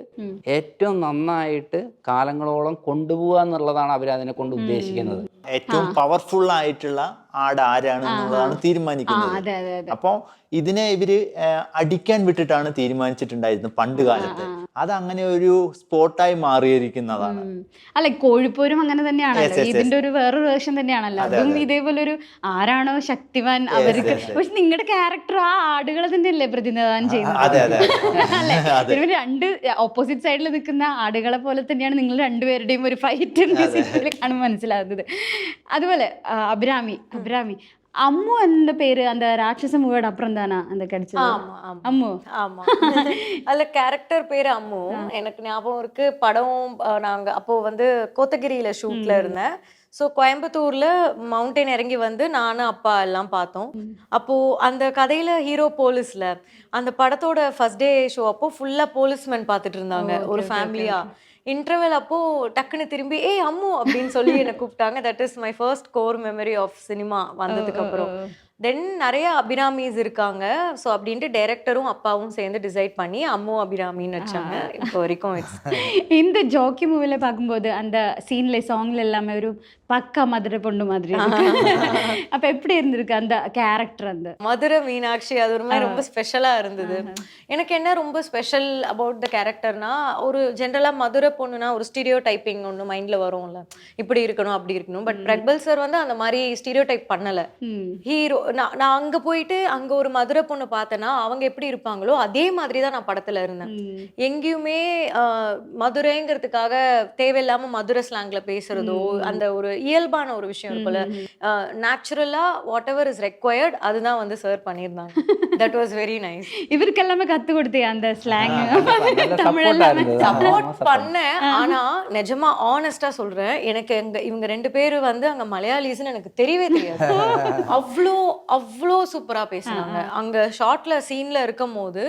ഏറ്റവും നന്നായിട്ട് കാലങ്ങളോളം കൊണ്ടുപോകുക എന്നുള്ളതാണ് അവർ അതിനെ കൊണ്ട് ഉദ്ദേശിക്കുന്നത്. ഏറ്റവും പവർഫുൾ ആയിട്ടുള്ള ആട് ആരാണ് എന്നുള്ളതാണ് തീരുമാനിക്കുന്നത്. അപ്പോൾ ഇതിനെ ഇവര് അടിക്കാൻ വിട്ടിട്ടാണ് തീരുമാനിച്ചിട്ടുണ്ടായിരുന്നത് പണ്ട് കാലത്ത്. അത് അങ്ങനെ ഒരു സ്പോട്ടായി മാറിയിരിക്കുന്നതാണ്. അല്ല കോഴിപ്പോരും അങ്ങനെ തന്നെയാണല്ലോ, Yes, yes, yes. ഇതിന്റെ ഒരു വേറൊരു വേർഷൻ തന്നെയാണല്ലോ. അതും ഇതേപോലെ ഒരു ആരാണോ ശക്തിവാൻ അവർക്ക്. പക്ഷെ നിങ്ങളുടെ ക്യാരക്ടർ ആ ആടുകളെ തന്നെയല്ലേ പ്രതിനിധാനം ചെയ്യുന്നത്? അതെ അതെ അല്ലെ? അതെ. ഇതിന് രണ്ട് ഓപ്പോസിറ്റ് സൈഡിൽ നിൽക്കുന്ന ആടുകളെ പോലെ തന്നെയാണ് നിങ്ങൾ രണ്ടുപേരുടെയും ഒരു ഫൈറ്റ് സിനിമയിൽ കാണുമ്പോൾ മനസ്സിലാകുന്നത്. അതുപോലെ അഭിരാമി அம்மு அந்த பேரு அந்த ராட்சச மூவியோட அப்புறம் தானா அந்த கிடைச்சது? ஆமா ஆமா அம்மு. ஆமா அதுல கேரக்டர் பேரு அம்மு. எனக்கு ஞாபகம் இருக்கு, படம் நாங்க அப்போ வந்து கோத்தகிரியில ஷூட்ல இருந்தேன். ஸோ கோயம்புத்தூர்ல மவுண்டைன் இறங்கி வந்து நானும் அப்பா எல்லாம் பார்த்தோம். அப்போ அந்த கதையில ஹீரோ போலீஸ்ல அந்த படத்தோட ஃபர்ஸ்ட் டே ஷோ அப்போ ஃபுல்லா போலீஸ்மேன் பார்த்துட்டு இருந்தாங்க ஒரு ஃபேமிலியா. இன்டர்வெல் அப்போ டக்குன்னு திரும்பி ஏய் அம்மு அப்படின்னு சொல்லி என்னை கூப்பிட்டாங்க. That is my first core memory of cinema வந்ததுக்கு அப்புறம். தென் நிறைய அபிராமிஸ் இருக்காங்க. ஸோ அப்படின்ட்டு டைரக்டரும் அப்பாவும் சேர்ந்து டிசைட் பண்ணி அம்மு அபிராமின்னு வச்சாங்க. இப்போ வரைக்கும் இந்த ஜோக்கி மூவில பார்க்கும்போது அந்த சீன்ல சாங்ல எல்லாமே ஒரு பக்கா மதுரை பொண்ணு மாதிரி அப்ப எப்படி இருந்திருக்கு அந்த கேரக்டர்? அந்த மதுரை மீனாட்சி அது ஒரு மாதிரி ரொம்ப ஸ்பெஷலா இருந்தது. எனக்கு என்ன ரொம்ப ஸ்பெஷல் அபவுட் த கேரக்டர்னா, ஒரு ஜென்ரலா மதுரை பொண்ணுனா ஒரு ஸ்டீரியோ டைப்பிங் ஒன்று மைண்ட்ல வரும்ல, இப்படி இருக்கணும் அப்படி இருக்கணும். பட் பிரக்பல் சார் வந்து அந்த மாதிரி ஸ்டீரியோ டைப் பண்ணல. ஹீரோ நான் அங்க போயிட்டு அங்க ஒரு மதுரை பொண்ணு பார்த்தேன்னா அவங்க எப்படி இருப்பாங்களோ அதே மாதிரி தான் நான் படத்துல இருந்தேன். எங்கேயுமே மதுரைங்கிறதுக்காக தேவையில்லாம மதுரை ஸ்லாங்ல பேசுறதோ அந்த ஒரு இயல்பான ஒரு விஷயம் இருக்குல்ல, நேச்சுரலா வாட் எவர் இஸ் ரெக்வயர்ட் அதுதான் வந்து சார் பண்ணியிருந்தாங்க. That was very nice. இவருக்கு எல்லாமே கத்து கொடுத்தேன் அந்த ஸ்லாங் சப்போர்ட் பண்ணேன். ஆனா நிஜமா ஆனஸ்டா சொல்றேன், எனக்கு இவங்க ரெண்டு பேரும் வந்து அங்க மலையாளிஸ்ன்னு எனக்கு தெரியவே தெரியாது. அவ்வளோ சூப்பரா பேசினாங்க. அங்க ஷார்ட்ல சீன்ல இருக்கும் போது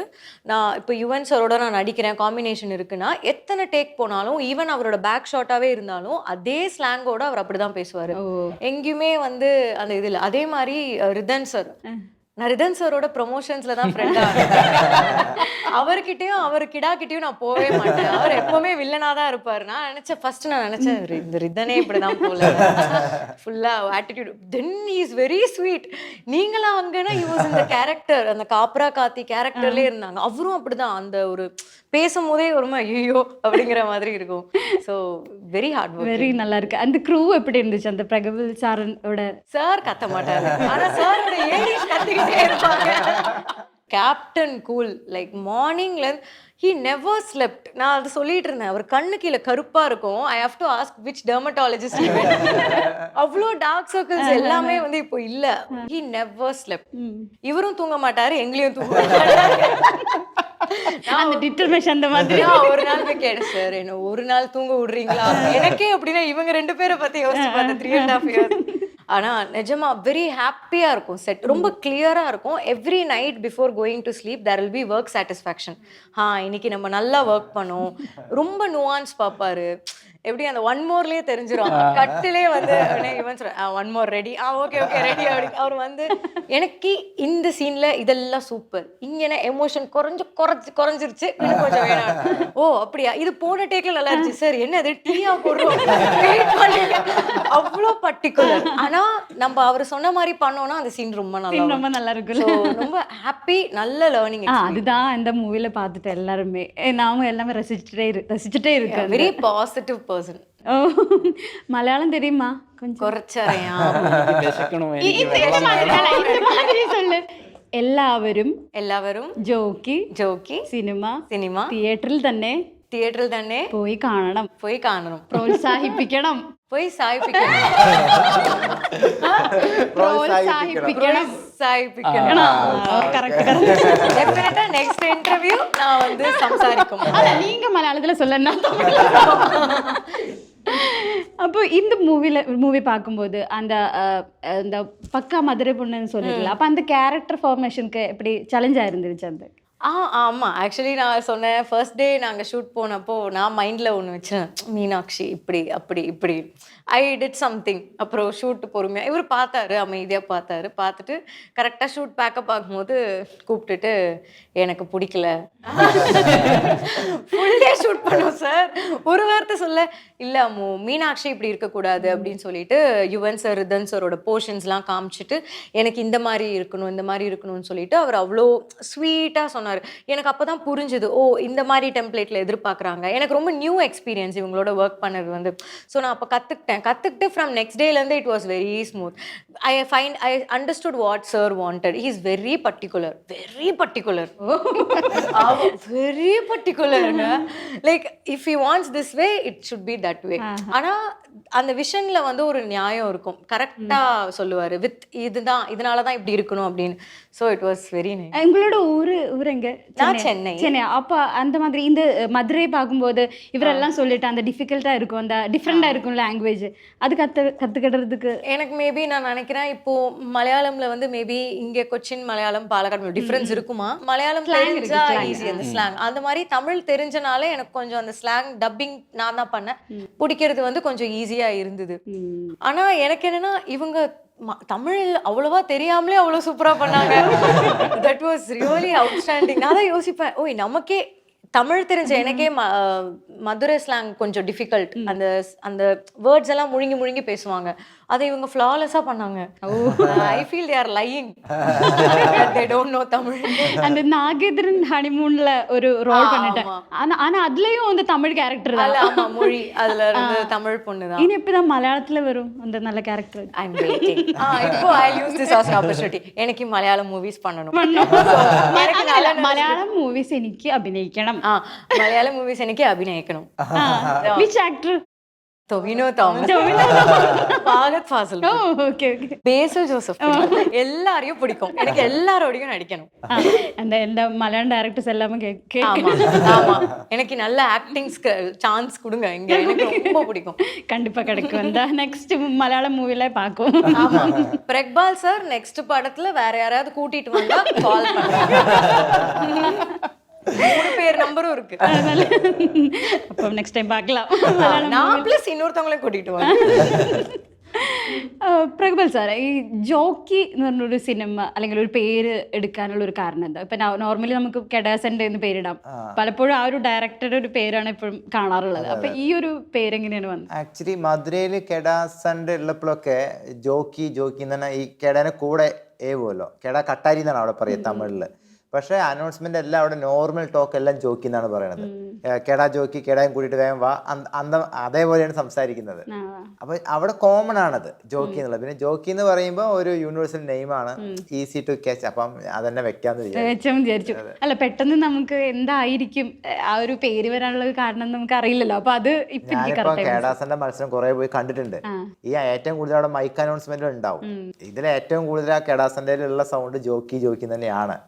நான் இப்போ யுவன் சாரோட நான் நடிக்கிறேன், காம்பினேஷன் இருக்குன்னா எத்தனை டேக் போனாலும் ஈவன் அவரோட பேக் ஷாட்டாவே இருந்தாலும் அதே ஸ்லாங்கோட அவர் அப்படிதான் பேசுவாரு. எங்கேயுமே வந்து அந்த இதுல அதே மாதிரி ரிதன் சார், நான் ரிதன் சாரோட ப்ரொமோஷன்ஸ்ல தான் ஃப்ரெண்டா அவர்கிட்டயும் அவர் கிடா கிட்டயும் நான் போவே மாட்டேன். அவர் எப்பவுமே வில்லனா தான் இருப்பாரு. நான் நினைச்சேன் இந்த ரிதனே இப்படிதான் போல, ஃபுல்லா attitude. Then he is very sweet. நீங்களா அங்கன்னா ஹி வாஸ் இந்த கேரக்டர், அந்த காப்ரா காத்தி கேரக்டர்லயே இருந்தாங்க. அவரும் அப்படிதான், அந்த ஒரு பேசும்போதே ஒரு ஐயோ அப்படிங்கிற மாதிரி இருக்கும். So very hard work. Very நல்லா இருக்கு. அந்த க்ரூ எப்படி இருந்துச்சு? அந்த பிரகபில் சாரோட சார் கத்த மாட்டாரு, ஆனா சாரோட ஏடிஸ் கத்திக்கிட்டே இருப்பாங்க. கேப்டன் கூல், லைக் மார்னிங்ல he never slept. நான் அது சொல்லிட்டு இருந்தேன், அவர் கண்ணு கீழே கருப்பா இருக்கும். I have to ask which dermatologist he went. அவ்வளோ டார்க் சர்க்கிள்ஸ் எல்லாமே வந்து இப்போ இல்ல. he never slept. இவரும் தூங்க மாட்டாரு, எங்களையும் தூங்க மாட்டாரு. அந்த டிட்டர்மினேஷன் அந்த மாதிரி. ஒரு நாள் போய் கேட்டேன், சார் என்ன ஒரு நாள் தூங்க விடுறீங்களா? எனக்கே அப்படின்னா இவங்க ரெண்டு பேரை பத்தி யோசிச்சு பார்த்தேன் 3.5 years. ஆனா நிஜமா வெரி ஹாப்பியா இருக்கும் செட், ரொம்ப கிளியரா இருக்கும். Every night before going to sleep there will be work satisfaction. இன்னைக்கு நம்ம நல்லா ஒர்க் பண்ணோம். ரொம்ப நுவான்ஸ் பார்ப்பாரு. எப்படி அந்த ஒன் மோர்லயே தெரிஞ்சிடும். கட்டிலே வந்து இவன் சொல்ற one more ready, okay okay ready அப்படி. அவர் வந்து எனக்கு இந்த சீன்ல இதெல்லாம் சூப்பர், இங்கே எமோஷன் குறைஞ்சிருச்சு, இன்னும் கொஞ்சம் வேணாம். ஓ அப்படியா, இது போன டேக்ல நல்லா இருந்துச்சு சார், என்ன அது டீயா போடுறோம். அவ்வளோ பர்டிகுலர். ஆனா நம்ம அவர் சொன்ன மாதிரி பண்ணோம்னா அந்த சீன் ரொம்ப நல்லா இருக்கும். ரொம்ப ஹாப்பி, நல்ல லேர்னிங். அதுதான் இந்த மூவில பார்த்துட்டு எல்லாருமே நாம எல்லாமே ரசிச்சுட்டே இருக்கு. Very positive person. மலையாளம் தெரியுமா? கொஞ்சம் കുറച്ചറിയാ. சொல்லு. എല്ലാവരും ജോക്കി സിനിമ തിയേറ്ററിൽ തന്നെ പോയി കാണണം, പ്രോത്സാഹിപ്പിക്കണം. நெக்ஸ்ட் இன்டர்வியூ நான் வந்து சம்சாரிக்கும். நீங்க மலையாளத்துல சொல்லணும். அப்போ இந்த மூவி பார்க்கும்போது அந்த பக்கா மதுரை பொண்ணுன்னு சொல்லிடல, அப்போ அந்த கேரக்டர் ஃபார்மேஷனுக்கு எப்படி சேலஞ்சாக இருந்துச்சு? அந்த ஆமாம், ஆக்சுவலி நான் சொன்னேன் ஃபர்ஸ்ட் டே நாங்கள் ஷூட் போனப்போ நான் மைண்டில் ஒன்று வச்சேன், மீனாட்சி இப்படி அப்படி இப்படி. I did something. அப்புறம் ஷூட்டு பொறுமையாக இவர் பார்த்தாரு, அமைதியாக பார்த்துட்டு கரெக்டாக ஷூட் பேக்கப் ஆகும்போது கூப்பிட்டுட்டு எனக்கு பிடிக்கல, ஃபுல் டே ஷூட் பண்ணோம் சார், ஒரு வார்த்தை சொல்ல இல்லை அம்மு மீனாட்சி இப்படி இருக்கக்கூடாது அப்படின்னு சொல்லிட்டு யுவன் சார் ரிதன் சாரோட போர்ஷன்ஸ்லாம் காமிச்சிட்டு எனக்கு இந்த மாதிரி இருக்கணும்னு சொல்லிட்டு அவர் அவ்வளோ ஸ்வீட்டாக சொன்னார். சொன்னாரு. எனக்கு அப்பதான் புரிஞ்சுது, ஓ இந்த மாதிரி டெம்ப்ளேட்ல எதிர்பார்க்குறாங்க. எனக்கு ரொம்ப நியூ எக்ஸ்பீரியன்ஸ் இவங்களோட ஒர்க் பண்ணது வந்து. ஸோ நான் அப்போ கற்றுக்கிட்டு ஃப்ரம் நெக்ஸ்ட் டேலேருந்து it was very smooth. I understood what sir wanted. He is very particular, very particular, very பர்டிகுலருங்க. Like if he wants this way it should be that way. ஆனால் அந்த விஷன்ல வந்து ஒரு நியாயம் இருக்கும், கரெக்டா சொல்லுவாரு, வித் இதுதான் இதனால தான் இப்படி இருக்கணும் அப்படின்னு. So it was very nice. உங்களோட ஊர் எங்க? நான் சென்னை. சென்னை. அப்போ அந்த மாதிரி இந்த மதுரை பார்க்கும்போது இவரெல்லாம் சொல்லிட்டு அந்த டிஃபிகல்ட்டா இருக்கும், அந்த டிஃப்ரெண்டா இருக்கும் லாங்குவேஜ், அது கத்துக்கிடுறதுக்கு எனக்கு மேபி நான் நினைக்கிறேன் இப்போ மலையாளம்ல வந்து மேபி இங்க கொச்சின் மலையாளம் பாலக்காடு டிஃபரன்ஸ் இருக்குமா? மலையாளம் தெரிஞ்சா ஈஸி அந்த ஸ்லாங். அந்த மாதிரி தமிழ் தெரிஞ்சனால எனக்கு கொஞ்சம் அந்த ஸ்லாங் டப்பிங் நான் தான் பண்ணேன், பிடிக்கிறது வந்து கொஞ்சம் ஈஸியா இருந்தது. ஆனா எனக்கு என்னன்னா இவங்க தமிழ் அவ்வளவா தெரியாமலே அவ்வளவு சூப்பரா பண்ணாங்க. That was really outstanding. நான் தான் யோசிப்பேன், ஓய் நமக்கே தமிழ் தெரிஞ்ச எனக்கே மதுரை ஸ்லாங் கொஞ்சம் டிஃபிகல்ட். அந்த அந்த வேர்ட்ஸ் எல்லாம் முழுங்கி முழுங்கி பேசுவாங்க, அதை இவங்க ஃப்ளாலெஸ்ஸா பண்ணாங்க. I feel they are lying, they don't know Tamil. அந்த நாகேந்திரன் ஹனிமூன்ல ஒரு ரோல் பண்ணிட்டேன். ஆனா அதுலயும் வந்து தமிழ் கேரக்டர் தான். ஆமா, மொழி அதுல இருந்து தமிழ் பொண்ணு தான். இனி எப்பதான் மலையாளத்துல வரும் அந்த நல்ல கேரக்டர்? I am waiting. இப்போ I use this as an opportunity. എനിക്ക് മലയാളം മൂവീസ് பண்ணணும். മലയാളം മൂവീസ് എനിക്ക് അഭിനയിക്കണം. മലയാളം മൂവീസ് എനിക്ക് അഭിനയിക്കണം. Which actor? ടൊവിനോ തോമസ്, ഫഹദ് ഫാസിൽ, ബേസിൽ ജോസഫ്, எல்லாரையும் பிடிக்கும் எனக்கு. எல்லாரோடையும் நடிக்கணும். அந்த எந்த மலையாள டைரக்டர்ஸ் எல்லாமே ஆமா, எனக்கு நல்ல ஆக்டிங் சான்ஸ் கொடுங்க இங்க, எனக்கு ரொம்ப பிடிக்கும். கண்டிப்பா கிடைக்கும். அந்த நெக்ஸ்ட் மலையாள மூவில பாக்கும். ஆமா, பிரக்பால் சார் நெக்ஸ்ட் படத்துல வேற யாராவது கூட்டிட்டு வந்தா கால் பண்ணுங்க. 3 பேர் நம்பரும் இருக்கு. அப்போ நெக்ஸ்ட் டைம் பார்க்கலாம். நான் ப்ளஸ் இன்னொருத்தவங்களையும் கூட்டிட்டு வாங்க. പ്രഗബൽ സാർ, ഈ ജോക്കി എന്ന് പറഞ്ഞൊരു സിനിമ അല്ലെങ്കിൽ ഒരു പേര് എടുക്കാനുള്ള ഒരു കാരണം എന്താ? ഇപ്പൊ നോർമലി നമുക്ക് കെഡാസന്റെ എന്ന് പേരിടാം, പലപ്പോഴും ആ ഒരു ഡയറക്ടറുടെ ഒരു പേരാണ് എപ്പോഴും കാണാറുള്ളത്. അപ്പൊ ഈ ഒരു പേരെങ്ങനെയാണ് വന്നത്? ആക്ച്വലി മധുരയിൽ കെഡാസന്റെ ഉള്ളപ്പോഴൊക്കെ ജോക്കി ജോക്കി എന്ന് പറഞ്ഞാൽ ഈ കെടാനെ കൂടെ ഏവുമല്ലോ, കെട കട്ടാരി എന്നാണ് അവിടെ പറയുക തമിഴില്. പക്ഷേ അനൗൺസ്മെന്റ് എല്ലാം അവിടെ നോർമൽ ടോക്ക് എല്ലാം ജോക്കി എന്നാണ് പറയുന്നത്. കേടാ ജോക്കി, കേടായും കൂട്ടിയിട്ട് വേഗം വാ, അതേപോലെയാണ് സംസാരിക്കുന്നത്. അപ്പൊ അവിടെ കോമൺ ആണത് ജോക്കി എന്നുള്ളത്. പിന്നെ ജോക്കി എന്ന് പറയുമ്പോൾ ഒരു യൂണിവേഴ്സൽ നെയിമാണ്, ഈസി ടു ക്യാച്ച്. അപ്പം അതന്നെ വെക്കാന്ന് വിചാരിച്ചു. അല്ല, പെട്ടെന്ന് നമുക്ക് എന്തായിരിക്കും ആ ഒരു പേര് വരാനുള്ള കാരണം നമുക്ക് അറിയില്ലല്ലോ. അപ്പൊ അത് ഞാനിപ്പോ കേഡാസന്റെ മത്സരം കുറെ പോയി കണ്ടിട്ടുണ്ട്. ഈ ഏറ്റവും കൂടുതൽ അവിടെ മൈക്ക് അനൗൺസ്മെന്റ് ഉണ്ടാവും. ഇതിൽ ഏറ്റവും കൂടുതൽ ആ കേഡാസന്റെ ഉള്ള സൗണ്ട് ജോക്കി ജോക്കി തന്നെയാണ്.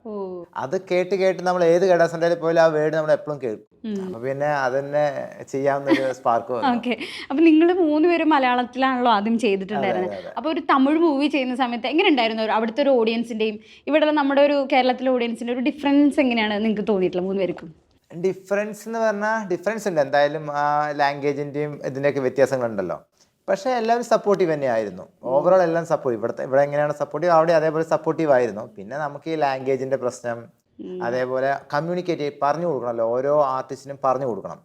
അത് കേട്ട് കേട്ട് നമ്മൾ ഏത് കേഡാസന്റെ പോയാലും ആ വേർഡ് നമ്മൾ എപ്പോഴും കേൾക്കും. അപ്പൊ പിന്നെ അതന്നെ ചെയ്യാവുന്ന ഒരു സ്പാർക്ക്. ഓക്കെ, അപ്പൊ നിങ്ങൾ 3 പേരും മലയാളത്തിലാണല്ലോ ആദ്യം ചെയ്തിട്ടുണ്ടായിരുന്നത്. അപ്പൊ ഒരു തമിഴ് മൂവി ചെയ്യുന്ന സമയത്ത് എങ്ങനെ ഉണ്ടായിരുന്നു അവിടുത്തെ ഒരു ഓഡിയൻസിന്റെയും ഇവിടെ നമ്മുടെ ഒരു കേരളത്തിലെ ഓഡിയൻസിന്റെ ഒരു ഡിഫറൻസ് എങ്ങനെയാണ് നിങ്ങൾക്ക് തോന്നിയിട്ടുള്ളത് 3 പേർക്കും? ഡിഫറൻസ് എന്ന് പറഞ്ഞാൽ ഡിഫറൻസ് ഉണ്ട് എന്തായാലും. ആ ലാംഗ്വേജിന്റെയും ഇതിന്റെയൊക്കെ വ്യത്യാസങ്ങളുണ്ടല്ലോ. പക്ഷേ എല്ലാവരും സപ്പോർട്ടീവ് തന്നെയായിരുന്നു. ഓവറോൾ എല്ലാം സപ്പോർട്ടീവ്. ഇവിടെ എങ്ങനെയാണ് സപ്പോർട്ടീവ്, അവിടെ അതേപോലെ സപ്പോർട്ടീവ് ആയിരുന്നു. പിന്നെ നമുക്ക് ഈ ലാംഗ്വേജിന്റെ പ്രശ്നം, അതേപോലെ കമ്മ്യൂണിക്കേറ്റ് പറഞ്ഞു കൊടുക്കണമല്ലോ, ഓരോ ആർട്ടിസ്റ്റിനും പറഞ്ഞു കൊടുക്കണം.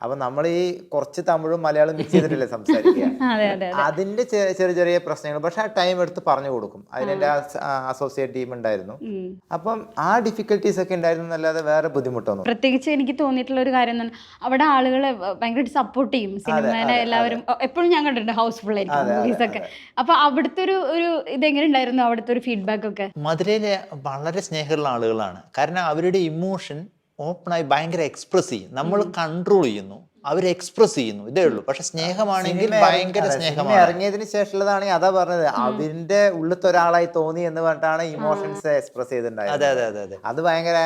അപ്പൊ നമ്മൾ ഈ കുറച്ച് തമിഴും മലയാളം മിക്സ് ചെയ്തിട്ടല്ലേ സംസാരിക്കുക. അതിന്റെ ചെറിയ ചെറിയ പ്രശ്നങ്ങൾ പക്ഷെ ആ ടൈം എടുത്ത് പറഞ്ഞു കൊടുക്കും. അതിനെന്റെ അസോസിയേറ്റ് ടീം ഉണ്ടായിരുന്നു. അപ്പം ആ ഡിഫിക്കൽട്ടീസ് ഒക്കെ ഉണ്ടായിരുന്നു എന്നല്ലാതെ വേറെ ബുദ്ധിമുട്ടൊന്നും. പ്രത്യേകിച്ച് എനിക്ക് തോന്നിയിട്ടുള്ള ഒരു കാര്യം എന്ന് പറഞ്ഞാൽ അവിടെ ആളുകളെ ഭയങ്കരമായിട്ട് സപ്പോർട്ട് ചെയ്യും. സിനിമേനെ എല്ലാവരും എപ്പോഴും ഞാൻ കണ്ടിട്ടുണ്ട് ഹൗസ്ഫുൾ ആയിരിക്കും മൂവീസ് ഒക്കെ. അപ്പൊ അവിടുത്തെ ഒരു ഇതെങ്ങനെ ഉണ്ടായിരുന്നു, അവിടുത്തെ ഒരു ഫീഡ്ബാക്ക് ഒക്കെ? മധുരയിലെ വളരെ സ്നേഹമുള്ള ആളുകളാണ്. കാരണം അവരുടെ ഇമോഷൻ ഓപ്പണായി ഭയങ്കര എക്സ്പ്രസ് ചെയ്യും. നമ്മൾ കൺട്രോൾ ചെയ്യുന്നു, അവർ എക്സ്പ്രസ് ചെയ്യുന്നു, ഇതേ ഉള്ളൂ. പക്ഷെ സ്നേഹമാണെങ്കിൽ ഭയങ്കര സ്നേഹമാണ്. ഇറങ്ങിയതിന് ശേഷമുള്ളതാണെങ്കിൽ അതാ പറഞ്ഞത്, അവന്റെ ഉള്ളത്തെ ഒരാളായി തോന്നി എന്ന് പറഞ്ഞിട്ടാണ് ഇമോഷൻസ് എക്സ്പ്രസ് ചെയ്തിട്ടുണ്ടായത്. അത് ഭയങ്കര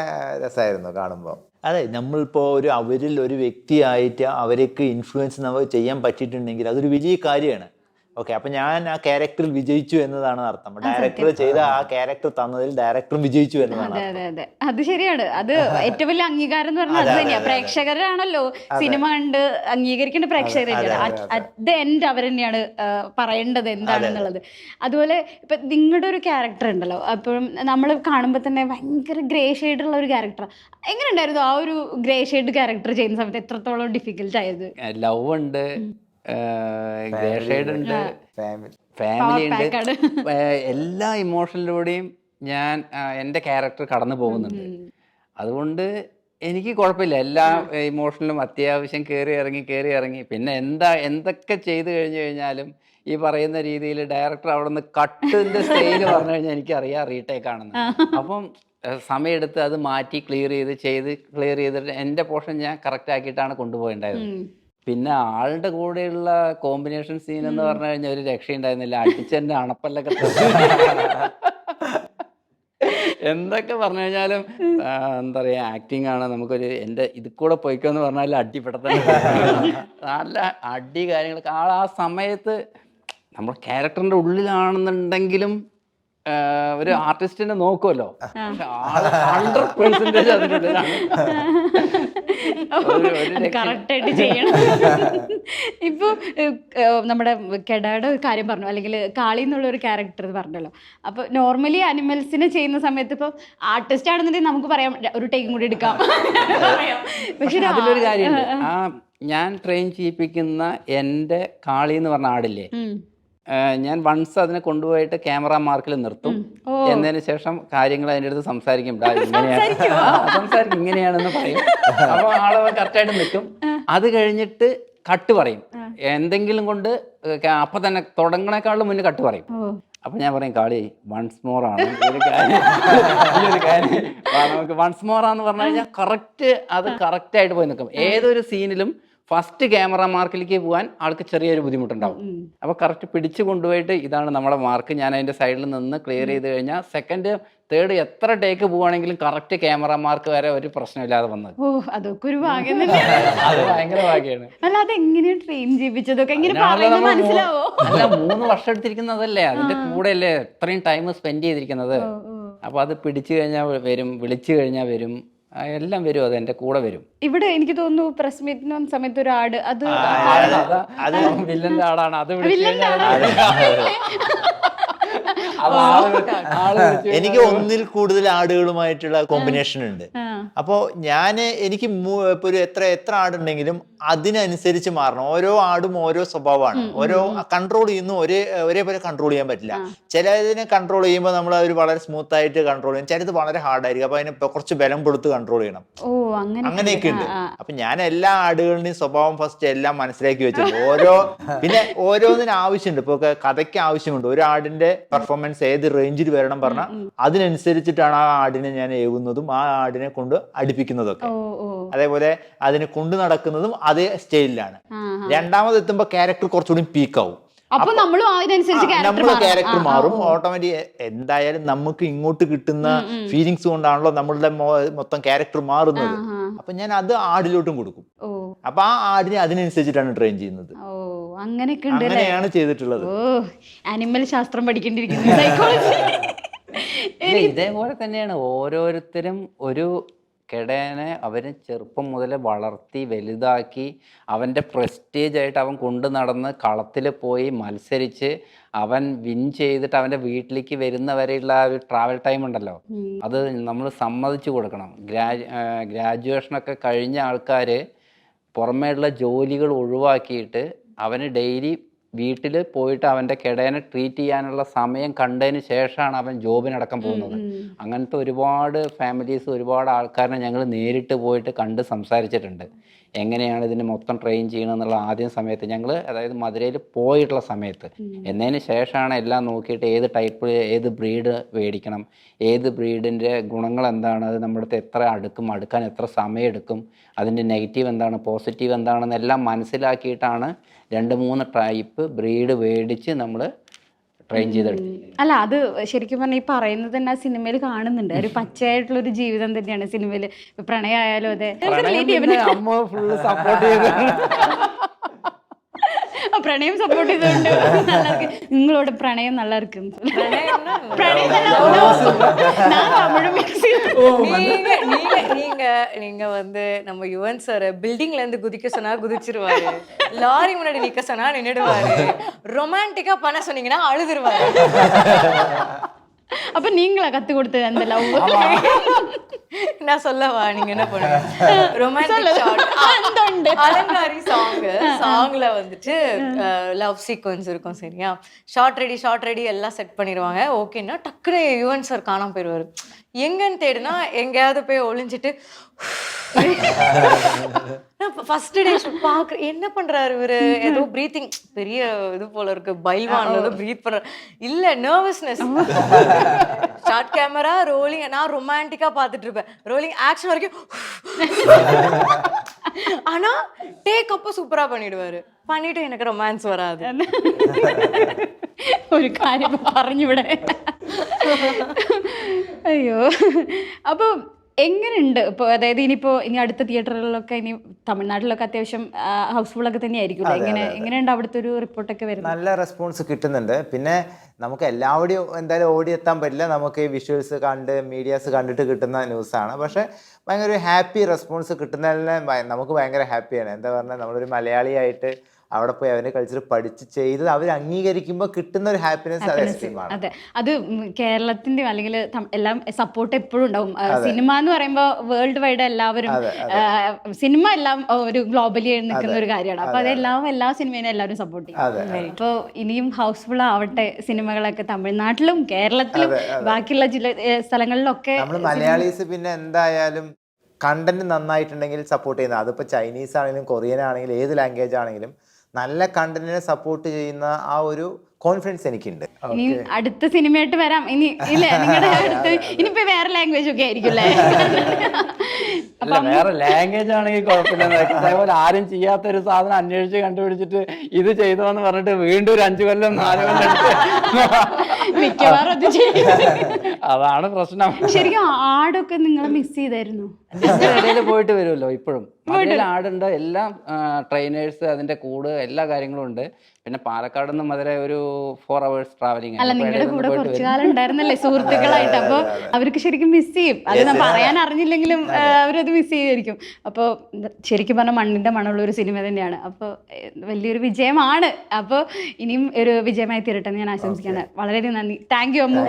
രസമായിരുന്നു കാണുമ്പോൾ. അതെ, നമ്മളിപ്പോൾ അവരിൽ ഒരു വ്യക്തിയായിട്ട് അവർക്ക് ഇൻഫ്ലുവൻസ് നമുക്ക് ചെയ്യാൻ പറ്റിയിട്ടുണ്ടെങ്കിൽ അതൊരു വലിയ കാര്യമാണ്. ഓക്കെ, അപ്പൊ ഞാൻ ആ ക്യാരക്ടറിൽ വിജയിച്ചു എന്നതാണ് അർത്ഥം. ഡയറക്ടർ ചെയ്ത ആ ക്യാരക്ടർ തന്നതിൽ ഡയറക്ടറും വിജയിച്ചു എന്നതാണ്. അതെ അതെ, അത് ശരിയാണ്. അത് ഏറ്റവും വലിയ അംഗീകാരം എന്ന് പറഞ്ഞാൽ അത് തന്നെയാണ്. പ്രേക്ഷകരാണല്ലോ സിനിമ കണ്ട് അംഗീകരിക്കേണ്ട പ്രേക്ഷകർ. അറ്റ് ദ എൻഡ് അവർ തന്നെയാണ് പറയേണ്ടത് എന്താണെന്നുള്ളത്. അതുപോലെ ഇപ്പൊ നിങ്ങളുടെ ഒരു ക്യാരക്ടർ ഉണ്ടല്ലോ, അപ്പോഴും നമ്മൾ കാണുമ്പോൾ തന്നെ ഭയങ്കര ഗ്രേ ഷെയ്ഡുള്ള ഒരു ക്യാരക്ടർ. എങ്ങനെ ഉണ്ടായിരുന്നു ആ ഒരു ഗ്രേ ഷെയ്ഡ് ക്യാരക്ടർ ചെയ്യുന്ന സമയത്ത്? എത്രത്തോളം ഡിഫിക്കൽട്ട് ആയത്? ലവ് ഉണ്ട്, ഗ്രേ ഷെയ്ഡ് ഉണ്ട്, ഫാമിലി ഉണ്ട്. എല്ലാ ഇമോഷനിലൂടെയും ഞാൻ എൻ്റെ ക്യാരക്ടർ കടന്നു പോകുന്നുണ്ട്. അതുകൊണ്ട് എനിക്ക് കുഴപ്പമില്ല. എല്ലാ ഇമോഷനിലും അത്യാവശ്യം കയറി ഇറങ്ങി പിന്നെ എന്തൊക്കെ ചെയ്തു കഴിഞ്ഞു കഴിഞ്ഞാലും ഈ പറയുന്ന രീതിയിൽ ഡയറക്ടർ അവിടെ നിന്ന് കട്ടിന്റെ സ്റ്റൈല് പറഞ്ഞു കഴിഞ്ഞാൽ എനിക്കറിയാം റീടേക്ക് ആണെന്ന്. അപ്പം സമയമെടുത്ത് അത് മാറ്റി ക്ലിയർ ചെയ്തിട്ട് എൻ്റെ പോർഷൻ ഞാൻ കറക്റ്റ് ആക്കിയിട്ടാണ് കൊണ്ടുപോയിണ്ടായത്. പിന്നെ ആളുടെ കൂടെയുള്ള കോമ്പിനേഷൻ സീൻ എന്ന് പറഞ്ഞു കഴിഞ്ഞാൽ ഒരു രക്ഷയുണ്ടായിരുന്നില്ല. അടിച്ചെന്റെ അണപ്പല്ലൊക്കെ എന്തൊക്കെ പറഞ്ഞു കഴിഞ്ഞാലും എന്താ പറയുക, ആക്ടിങ് ആണ്. നമുക്കൊരു എൻ്റെ ഇത് കൂടെ പോയിക്കോന്ന് പറഞ്ഞാൽ അടിപ്പെടുത്താൻ നല്ല അടി കാര്യങ്ങളൊക്കെ ആ സമയത്ത് നമ്മൾ ക്യാരക്ടറിന്റെ ഉള്ളിലാണെന്നുണ്ടെങ്കിലും ഒരു ആർട്ടിസ്റ്റിനെ നോക്കുമല്ലോ. പക്ഷെ 100% അതിനുള്ളിലാണ്. കറക്റ്റായിട്ട് ചെയ്യണം. ഇപ്പൊ നമ്മുടെ കെഡയുടെ ഒരു കാര്യം പറഞ്ഞു, അല്ലെങ്കിൽ കാളി എന്നുള്ള ഒരു ക്യാരക്ടർ പറഞ്ഞല്ലോ. അപ്പൊ നോർമലി അനിമൽസിനെ ചെയ്യുന്ന സമയത്ത് ഇപ്പൊ ആർട്ടിസ്റ്റ് ആണെന്നുണ്ടെങ്കിൽ നമുക്ക് പറയാം ഒരു ടേക്കും കൂടി എടുക്കാം. പക്ഷെ അതിലൊരു കാര്യമുണ്ട്. ഞാൻ ട്രെയിൻ ചെയ്യിപ്പിക്കുന്ന എൻ്റെ കാളി എന്ന് പറഞ്ഞ ആടില്ലേ, ഞാൻ വൺസ് അതിനെ കൊണ്ടുപോയിട്ട് ക്യാമറ മാർക്കിൽ നിർത്തും. എന്നതിന് ശേഷം കാര്യങ്ങൾ അതിൻ്റെ അടുത്ത് സംസാരിക്കും. ഇങ്ങനെയാണെന്ന് പറയും. അപ്പോൾ ആള് കറക്റ്റായിട്ട് നിൽക്കും. അത് കഴിഞ്ഞിട്ട് കട്ട് പറയും. എന്തെങ്കിലും കൊണ്ട് അപ്പൊ തന്നെ തുടങ്ങണേക്കാളും മുന്നേ കട്ട് പറയും. അപ്പൊ ഞാൻ പറയും, കാളി വൺസ് മോർ ആണ് ഒരു കാര്യം നമുക്ക് വൺസ് മോർ ആന്ന് പറഞ്ഞു കഴിഞ്ഞാൽ കറക്റ്റായിട്ട് പോയി നിൽക്കും. ഏതൊരു സീനിലും ഫസ്റ്റ് ക്യാമറ മാർക്കിലേക്ക് പോകാൻ ആൾക്ക് ചെറിയൊരു ബുദ്ധിമുട്ടുണ്ടാവും. അപ്പോൾ കറക്റ്റ് പിടിച്ചു കൊണ്ടുപോയിട്ട് ഇതാണ് നമ്മളെ മാർക്ക്, ഞാൻ അതിൻ്റെ സൈഡിൽ നിന്ന് ക്ലിയർ ചെയ്ത് കഴിഞ്ഞാൽ സെക്കൻഡ് തേർഡ് എത്ര ടേക്ക് പോവാണെങ്കിലും കറക്റ്റ് ക്യാമറ മാർക്ക് വരെ ഒരു പ്രശ്നമില്ലാതെ വന്നത്. അതൊക്കെ ഒരു ഭാഗ്യം. അത് ഭയങ്കര ഭാഗ്യമാണ്. അല്ല, അതെങ്ങനെയാ ട്രെയിൻ ചെയ്യിപ്പിച്ചതൊക്കെ മനസ്സിലാവോ? അല്ല, 3 വർഷം എടുത്തിരിക്കുന്നതല്ലേ, അതിന്റെ കൂടെ അല്ലേ ഇത്രയും ടൈം സ്പെൻഡ് ചെയ്തിരിക്കുന്നത്. അപ്പൊ അത് പിടിച്ചു കഴിഞ്ഞാൽ വരും, വിളിച്ചു കഴിഞ്ഞാൽ വരും, എല്ലാം വരും, അത് എന്റെ കൂടെ വരും. ഇവിടെ എനിക്ക് തോന്നുന്നു പ്രസ് മീറ്റിന് വന്ന സമയത്ത് ഒരു ആട്, അത് വില്ലന്റെ ആടാണ്. അത് എനിക്ക് ഒന്നിൽ കൂടുതൽ ആടുകളുമായിട്ടുള്ള കോമ്പിനേഷൻ ഉണ്ട്. അപ്പോൾ എനിക്ക് ഇപ്പൊ ഒരു എത്ര ആടുണ്ടെങ്കിലും അതിനനുസരിച്ച് മാറണം. ഓരോ ആടും ഓരോ സ്വഭാവമാണ്. ഓരോ കൺട്രോൾ ചെയ്യുന്നു ഒരേപോലെ കൺട്രോൾ ചെയ്യാൻ പറ്റില്ല. ചിലതിനെ കൺട്രോൾ ചെയ്യുമ്പോൾ നമ്മൾ അവർ വളരെ സ്മൂത്ത് ആയിട്ട് കൺട്രോൾ ചെയ്യും, ചിലത് വളരെ ഹാർഡായിരിക്കും. അപ്പൊ അതിന് കുറച്ച് ബലം കൊടുത്ത് കൺട്രോൾ ചെയ്യണം. അങ്ങനെയൊക്കെ ഉണ്ട്. അപ്പൊ ഞാൻ എല്ലാ ആടുകളുടെയും സ്വഭാവം ഫസ്റ്റ് എല്ലാം മനസ്സിലാക്കി വെച്ചിട്ടുണ്ട്. പിന്നെ ഓരോന്നിനും ആവശ്യമുണ്ട്. ഇപ്പൊ കഥയ്ക്ക് ആവശ്യമുണ്ട്. ഒരു ആടിന്റെ പെർഫോമൻസ് ഏത് റേഞ്ചിൽ വരണം പറഞ്ഞാൽ അതിനനുസരിച്ചിട്ടാണ് ആ ആടിനെ ഞാൻ ഏകുന്നതും ആ ആടിനെ കൊണ്ട് അടുപ്പിക്കുന്നതൊക്കെ. അതേപോലെ അതിനെ കൊണ്ടു നടക്കുന്നതും അതേ സ്റ്റൈലിലാണ്. രണ്ടാമത് എത്തുമ്പോ ക്യാരക്ടർ കുറച്ചുകൂടി പീക്കാവും. അപ്പൊ നമ്മള് നമ്മളെ ക്യാരക്ടർ മാറും ഓട്ടോമാറ്റിക്. എന്തായാലും നമുക്ക് ഇങ്ങോട്ട് കിട്ടുന്ന ഫീലിങ്സ് കൊണ്ടാണല്ലോ നമ്മളുടെ മൊത്തം ക്യാരക്ടർ മാറുന്നത്. അപ്പൊ ഞാൻ അത് ആടിലോട്ടും കൊടുക്കും. അപ്പൊ ആ ആടിനെ അതിനനുസരിച്ചിട്ടാണ് ട്രെയിൻ ചെയ്യുന്നത്. അങ്ങനെയാണ് ചെയ്തിട്ടുള്ളത്. ആനിമൽ ശാസ്ത്രം പഠിക്കേണ്ടിയിരിക്കുന്നു, സൈക്കോളജി. ഇതേപോലെ തന്നെയാണ് ഓരോരുത്തരും. ഒരു കെടേനെ അവന് ചെറുപ്പം മുതൽ വളർത്തി വലുതാക്കി അവൻ്റെ പ്രസ്റ്റേജായിട്ട് അവൻ കൊണ്ടു നടന്ന് കളത്തിൽ പോയി മത്സരിച്ച് അവൻ വിൻ ചെയ്തിട്ട് അവൻ്റെ വീട്ടിലേക്ക് വരുന്നവരെയുള്ള ആ ഒരു ട്രാവൽ ടൈം ഉണ്ടല്ലോ, അത് നമ്മൾ സമ്മതിച്ചു കൊടുക്കണം. ഗ്രാജുവേഷനൊക്കെ കഴിഞ്ഞ ആൾക്കാർ പുറമേയുള്ള ജോലികൾ ഒഴിവാക്കിയിട്ട് അവന് ഡെയിലി വീട്ടിൽ പോയിട്ട് അവൻ്റെ കെടേനെ ട്രീറ്റ് ചെയ്യാനുള്ള സമയം കണ്ടതിന് ശേഷമാണ് അവൻ ജോബിനടക്കം പോകുന്നത്. അങ്ങനത്തെ ഒരുപാട് ഫാമിലീസ്, ഒരുപാട് ആൾക്കാരെ ഞങ്ങൾ നേരിട്ട് പോയിട്ട് കണ്ട് സംസാരിച്ചിട്ടുണ്ട്. എങ്ങനെയാണ് ഇതിന് മൊത്തം ട്രെയിൻ ചെയ്യണമെന്നുള്ള ആദ്യം സമയത്ത് ഞങ്ങൾ, അതായത് മധുരയിൽ പോയിട്ടുള്ള സമയത്ത്. എന്നതിന് ശേഷമാണ് എല്ലാം നോക്കിയിട്ട് ഏത് ടൈപ്പ്, ഏത് ബ്രീഡ് മേടിക്കണം, ഏത് ബ്രീഡിൻ്റെ ഗുണങ്ങൾ എന്താണ്, അത് നമ്മുടെ അടുത്ത് എത്ര അടുക്കാൻ എത്ര സമയം എടുക്കും, അതിൻ്റെ നെഗറ്റീവ് എന്താണ് പോസിറ്റീവ് എന്താണെന്നെല്ലാം മനസ്സിലാക്കിയിട്ടാണ് 2-3 ടൈപ്പ് ബ്രീഡ് മേടിച്ച് നമ്മൾ ട്രെയിൻ ചെയ്തെടുത്തു. അല്ല, അത് ശരിക്കും പറഞ്ഞാൽ ഈ പറയുന്നത് തന്നെ ആ സിനിമയിൽ കാണുന്നുണ്ട്. ഒരു പച്ചയായിട്ടുള്ള ഒരു ജീവിതം തന്നെയാണ് സിനിമയിൽ. പ്രണയമായാലും അതെ, അമ്മ ഫുള്ള് സപ്പോർട്ട് ചെയ്ത് പ്രണയം സപ്പോർട്ട് ചെയ്തുകൊണ്ട് നിങ്ങളോട് പ്രണയം நல்லா இருக்கு. நீங்க வந்து நம்ம யுவன் சார் பில்டிங்ல இருந்து குதிக்க சொன்னா குதிச்சிருவாரு, லாரி முன்னாடி நிக்க சொன்னா நின்னுடுவாரு, ரொமான்டிக்கா பண்ண சொன்னீங்கன்னா அழுதுருவாரு. அப்ப நீங்களா கத்து கொடுத்தது அந்த லவ்? நான் சொல்லவா, நீங்க என்ன பண்ணுங்க, ரொமான்டிக் ஷாட் அலங்காரி சாங்ல வந்துட்டு லவ் சீக்வன்ஸ் இருக்கும் சரியா, ஷார்ட் ரெடி எல்லாம் செட் பண்ணிடுவாங்க. ஓகேன்னா டக்குனு யுவன் சார் காணாம போயிடுவாரு. எங்கன்னு தேடுனா எங்கேயாவது போய் ஒளிஞ்சிட்டு ஃபர்ஸ்ட் டே பாக்குறேன் என்ன பண்றாரு இவரு, ஏதோ பிரீத்திங் பெரிய இது போல இருக்கு, பைல்வான் ஏதோ பிரீத் பண்ற இல்ல, நர்வஸ்னஸ். ஷார்ட் கேமரா ரோலிங், நான் ரொமான்டிக்கா பாத்துட்டு இருப்பேன், ரோலிங் ஆக்ஷன் வரைக்கும். ஆனா டேக் அப்ப சூப்பரா பண்ணிடுவாரு, பண்ணிட்டு எனக்கு ரொமான்ஸ் வராது. ഒരു കാര്യം പറഞ്ഞിവിടെ. അയ്യോ. അപ്പോൾ എങ്ങനെയുണ്ട് ഇപ്പോൾ, അതായത് ഇനി അടുത്ത തിയേറ്ററുകളിലൊക്കെ ഇനി തമിഴ്നാട്ടിലൊക്കെ അത്യാവശ്യം ഹൗസ്ഫുള്ളൊക്കെ തന്നെയായിരിക്കും. എങ്ങനെയുണ്ട് അവിടുത്തെ ഒരു റിപ്പോർട്ടൊക്കെ വരുന്നത്? നല്ല റെസ്പോൺസ് കിട്ടുന്നുണ്ട്. പിന്നെ നമുക്ക് എല്ലാവരുടെയും എന്തായാലും ഓടിയെത്താൻ പറ്റില്ല, നമുക്ക് ഈ വിഷ്വൽസ് കണ്ട് മീഡിയാസ് കണ്ടിട്ട് കിട്ടുന്ന ന്യൂസാണ്. പക്ഷേ ഭയങ്കര ഒരു ഹാപ്പി റെസ്പോൺസ് കിട്ടുന്നതിനെ നമുക്ക് ഭയങ്കര ഹാപ്പിയാണ്. എന്താ പറഞ്ഞാൽ നമ്മളൊരു മലയാളിയായിട്ട് അവിടെ പോയി അവരുടെ കൾച്ചർ പഠിച്ച് ചെയ്ത് അവർ അംഗീകരിക്കുമ്പോൾ കിട്ടുന്ന ഒരു ഹാപ്പിനെസ് അത് എക്സ്ട്രീമാണ്. അതെ, അത് കേരളത്തിന്റെ അല്ലെങ്കിൽ എല്ലാം സപ്പോർട്ട് എപ്പോഴും ഉണ്ടാവും. സിനിമ എന്ന് പറയുമ്പോൾ വേൾഡ് വൈഡ് എല്ലാവരും, സിനിമ എല്ലാം ഒരു ഗ്ലോബലി നിൽക്കുന്ന ഒരു കാര്യമാണ്. അപ്പൊ അതെല്ലാം എല്ലാ സിനിമേനെ എല്ലാവരും സപ്പോർട്ട് ചെയ്യും. അപ്പോൾ ഇനിയും ഹൗസ്ഫുൾ ആവട്ടെ സിനിമകളൊക്കെ തമിഴ്നാട്ടിലും കേരളത്തിലും ബാക്കിയുള്ള സ്ഥലങ്ങളിലൊക്കെ. നമ്മൾ മലയാളീസ് പിന്നെ എന്തായാലും കണ്ടന്റ് നന്നായിട്ടുണ്ടെങ്കിൽ സപ്പോർട്ട് ചെയ്യുന്നത്, അതിപ്പോൾ ചൈനീസ് ആണെങ്കിലും കൊറിയൻ ആണെങ്കിലും ഏത് ലാംഗ്വേജ് ആണെങ്കിലും നല്ല കണ്ടന്റിനെ സപ്പോർട്ട് ചെയ്യുന്ന ആ ഒരു കോൺഫിഡൻസ് എനിക്കുണ്ട്. ഇനി അടുത്ത സിനിമയായിട്ട് വരാം ഇനി ഇല്ലേ, നിങ്ങളുടെ അടുത്ത് ഇനിയിപ്പോ വേറെ ലാംഗ്വേജ് ഒക്കെ ആയിരിക്കും അല്ലേ? അല്ല, വേറെ ലാംഗ്വേജ് ആണെങ്കിൽ കുഴപ്പമില്ല. അതേപോലെ ആരും ചെയ്യാത്തൊരു സാധനം അന്വേഷിച്ച് കണ്ടുപിടിച്ചിട്ട് ഇത് ചെയ്തോന്ന് പറഞ്ഞിട്ട് വീണ്ടും ഒരു 5 കൊല്ലം 4 കൊല്ലം എടുത്ത് മിക്കവാറും അത് ചെയ്യും. അതാണ് പ്രശ്നം. ശരിക്കും ആടൊക്കെ നിങ്ങൾ മിസ് ചെയ്തായിരുന്നു? ഇടയിൽ പോയിട്ട് വരുമല്ലോ ഇപ്പോഴും. മധുരയിൽ ആടുണ്ട്, എല്ലാം ട്രെയിനേഴ്സ്, അതിന്റെ കൂട്, എല്ലാ കാര്യങ്ങളും ഉണ്ട്. പിന്നെ പാലക്കാട് നിന്ന് മധുര ഒരു 4 hours ട്രാവലിംഗ്. അല്ല, നിങ്ങളുടെ കൂടെ കുറച്ചു കാലം ഉണ്ടായിരുന്നല്ലേ സുഹൃത്തുക്കളായിട്ട്, അപ്പൊ അവർക്ക് ശരിക്കും മിസ് ചെയ്യും. അത് പറയാൻ അറിഞ്ഞില്ലെങ്കിലും അവരത് മിസ് ചെയ്യുമായിരിക്കും. അപ്പോൾ ശരിക്കും പറഞ്ഞാൽ മണ്ണിന്റെ മണമുള്ള ഒരു സിനിമ തന്നെയാണ്. അപ്പോൾ വലിയൊരു വിജയമാണ്. അപ്പോൾ ഇനിയും ഒരു വിജയമായി തീരട്ടെ എന്ന് ഞാൻ ആശംസിക്കുകയാണ്. വളരെയധികം നന്ദി. Thank you Ammu.